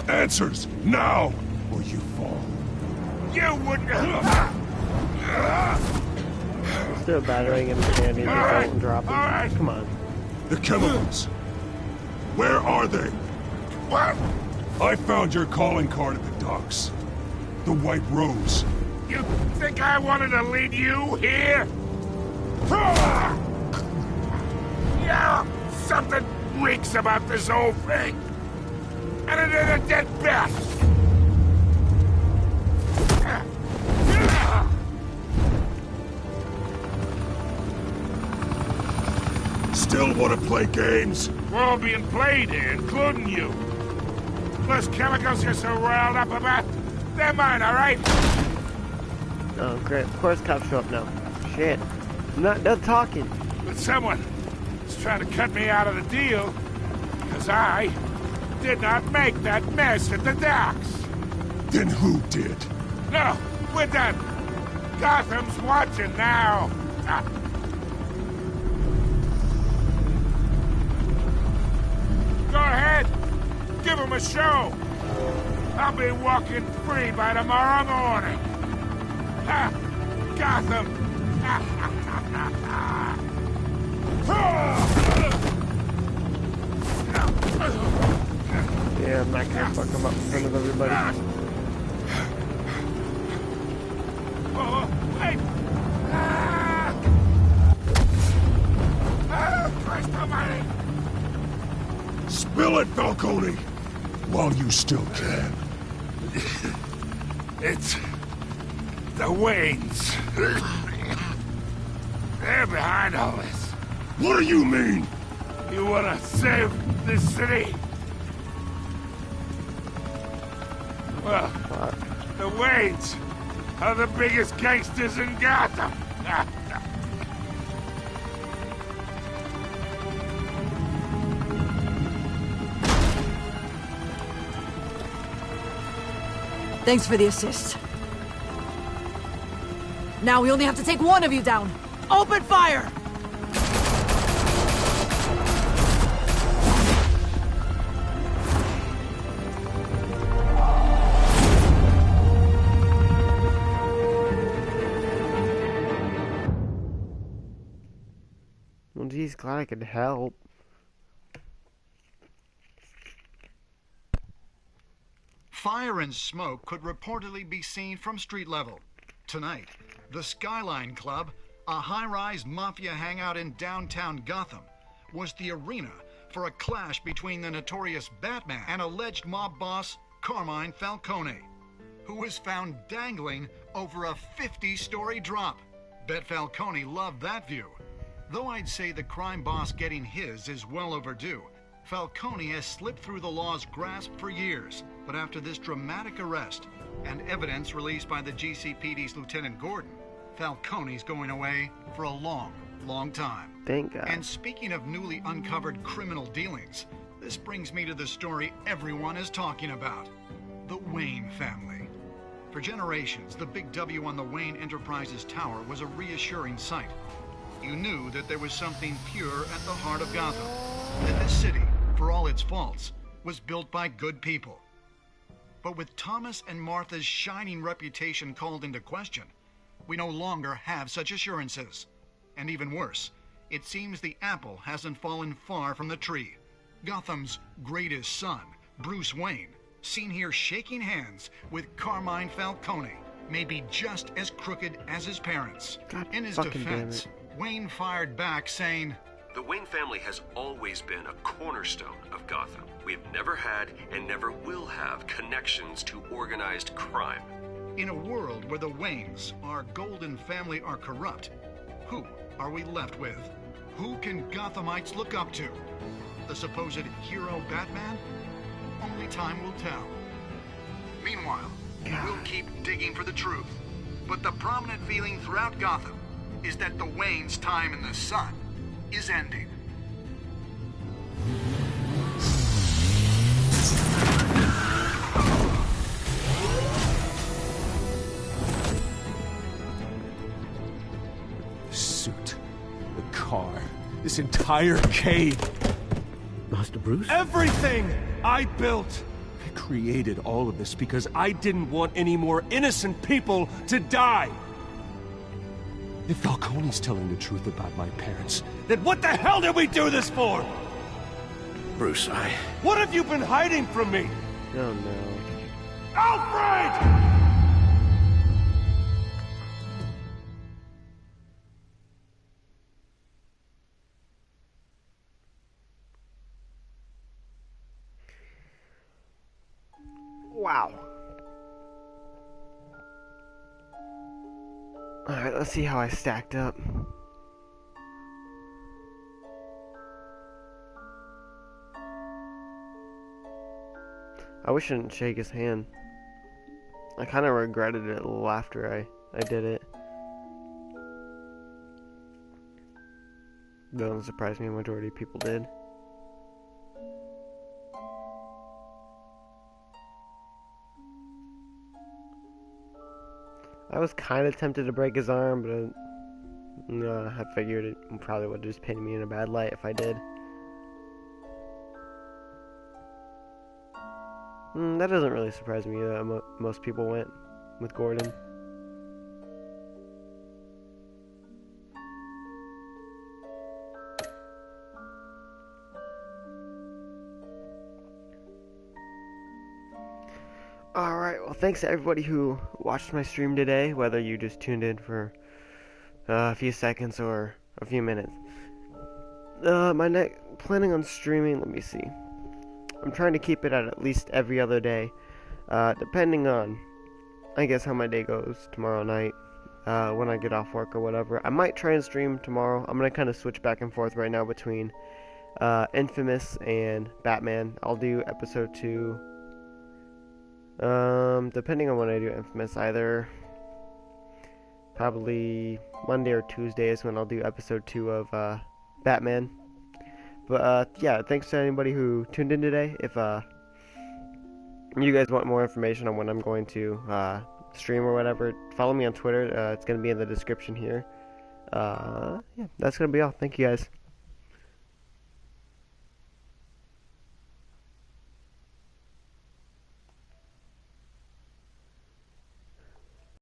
Answers, now, or you fall. You wouldn't... Still battering him standing and dropping. Come on. The chemicals. Where are they? What? I found your calling card at the docks. The White Rose. You think I wanted to lead you here? Yeah, something reeks about this whole thing. And it is a dead bat. Still want to play games? We're all being played here, including you. Those chemicals you're so riled up about, they're mine, all right? Oh, great. Of course cops show up now. Shit. I'm not done talking. But someone is trying to cut me out of the deal because I did not make that mess at the docks. Then who did? No, we're done. Gotham's watching now. Go ahead. Give him a show. I'll be walking free by tomorrow morning. Ha! Gotham. Yeah, I'm not gonna fuck him up in front of everybody. Oh, wait! Christ almighty! Spill it, Falcone! While you still can. It's the Waynes. They're behind all this. What do you mean? You wanna save this city? Well, the Waynes are the biggest gangsters in Gotham. Thanks for the assist. Now we only have to take one of you down. Open fire! Well, geez, glad I could help. Fire and smoke could reportedly be seen from street level. Tonight, the Skyline Club, a high-rise mafia hangout in downtown Gotham, was the arena for a clash between the notorious Batman and alleged mob boss Carmine Falcone, who was found dangling over a 50-story drop. Bet Falcone loved that view. Though I'd say the crime boss getting his is well overdue, Falcone has slipped through the law's grasp for years. But after this dramatic arrest and evidence released by the GCPD's Lieutenant Gordon, Falcone's going away for a long, long time. Thank God. And speaking of newly uncovered criminal dealings, this brings me to the story everyone is talking about. The Wayne family. For generations, the big W on the Wayne Enterprises Tower was a reassuring sight. You knew that there was something pure at the heart of Gotham. That this city, for all its faults, was built by good people. But with Thomas and Martha's shining reputation called into question, we no longer have such assurances. And even worse, it seems the apple hasn't fallen far from the tree. Gotham's greatest son, Bruce Wayne, seen here shaking hands with Carmine Falcone, may be just as crooked as his parents. God, in his defense, Wayne fired back saying, "The Wayne family has always been a cornerstone of Gotham. We have never had and never will have connections to organized crime." In a world where the Waynes, our golden family, are corrupt, who are we left with? Who can Gothamites look up to? The supposed hero Batman? Only time will tell. Meanwhile, we'll keep digging for the truth. But the prominent feeling throughout Gotham is that the Waynes' time in the sun is ending. The suit, the car, this entire cave. Master Bruce? Everything I built! I created all of this because I didn't want any more innocent people to die! If Falcone's telling the truth about my parents, then what the hell did we do this for? Bruce, What have you been hiding from me? Oh no. Alfred! Alright, let's see how I stacked up. I wish I didn't shake his hand. I kind of regretted it a little after I did it. Doesn't surprise me, a majority of people did. I was kind of tempted to break his arm, but I figured it probably would have just painted me in a bad light if I did. That doesn't really surprise me. Most people went with Gordon. Alright, well, thanks to everybody who watched my stream today, whether you just tuned in for a few seconds or a few minutes. Planning on streaming, let me see. I'm trying to keep it at least every other day, depending on, I guess, how my day goes tomorrow night, when I get off work or whatever. I might try and stream tomorrow. I'm going to kind of switch back and forth right now between Infamous and Batman. I'll do episode 2. Depending on when I do Infamous, either probably Monday or Tuesday is when I'll do episode 2 of Batman. But yeah, thanks to anybody who tuned in today. If you guys want more information on when I'm going to stream or whatever, follow me on Twitter. It's going to be in the description here. Yeah, that's going to be all. Thank you guys.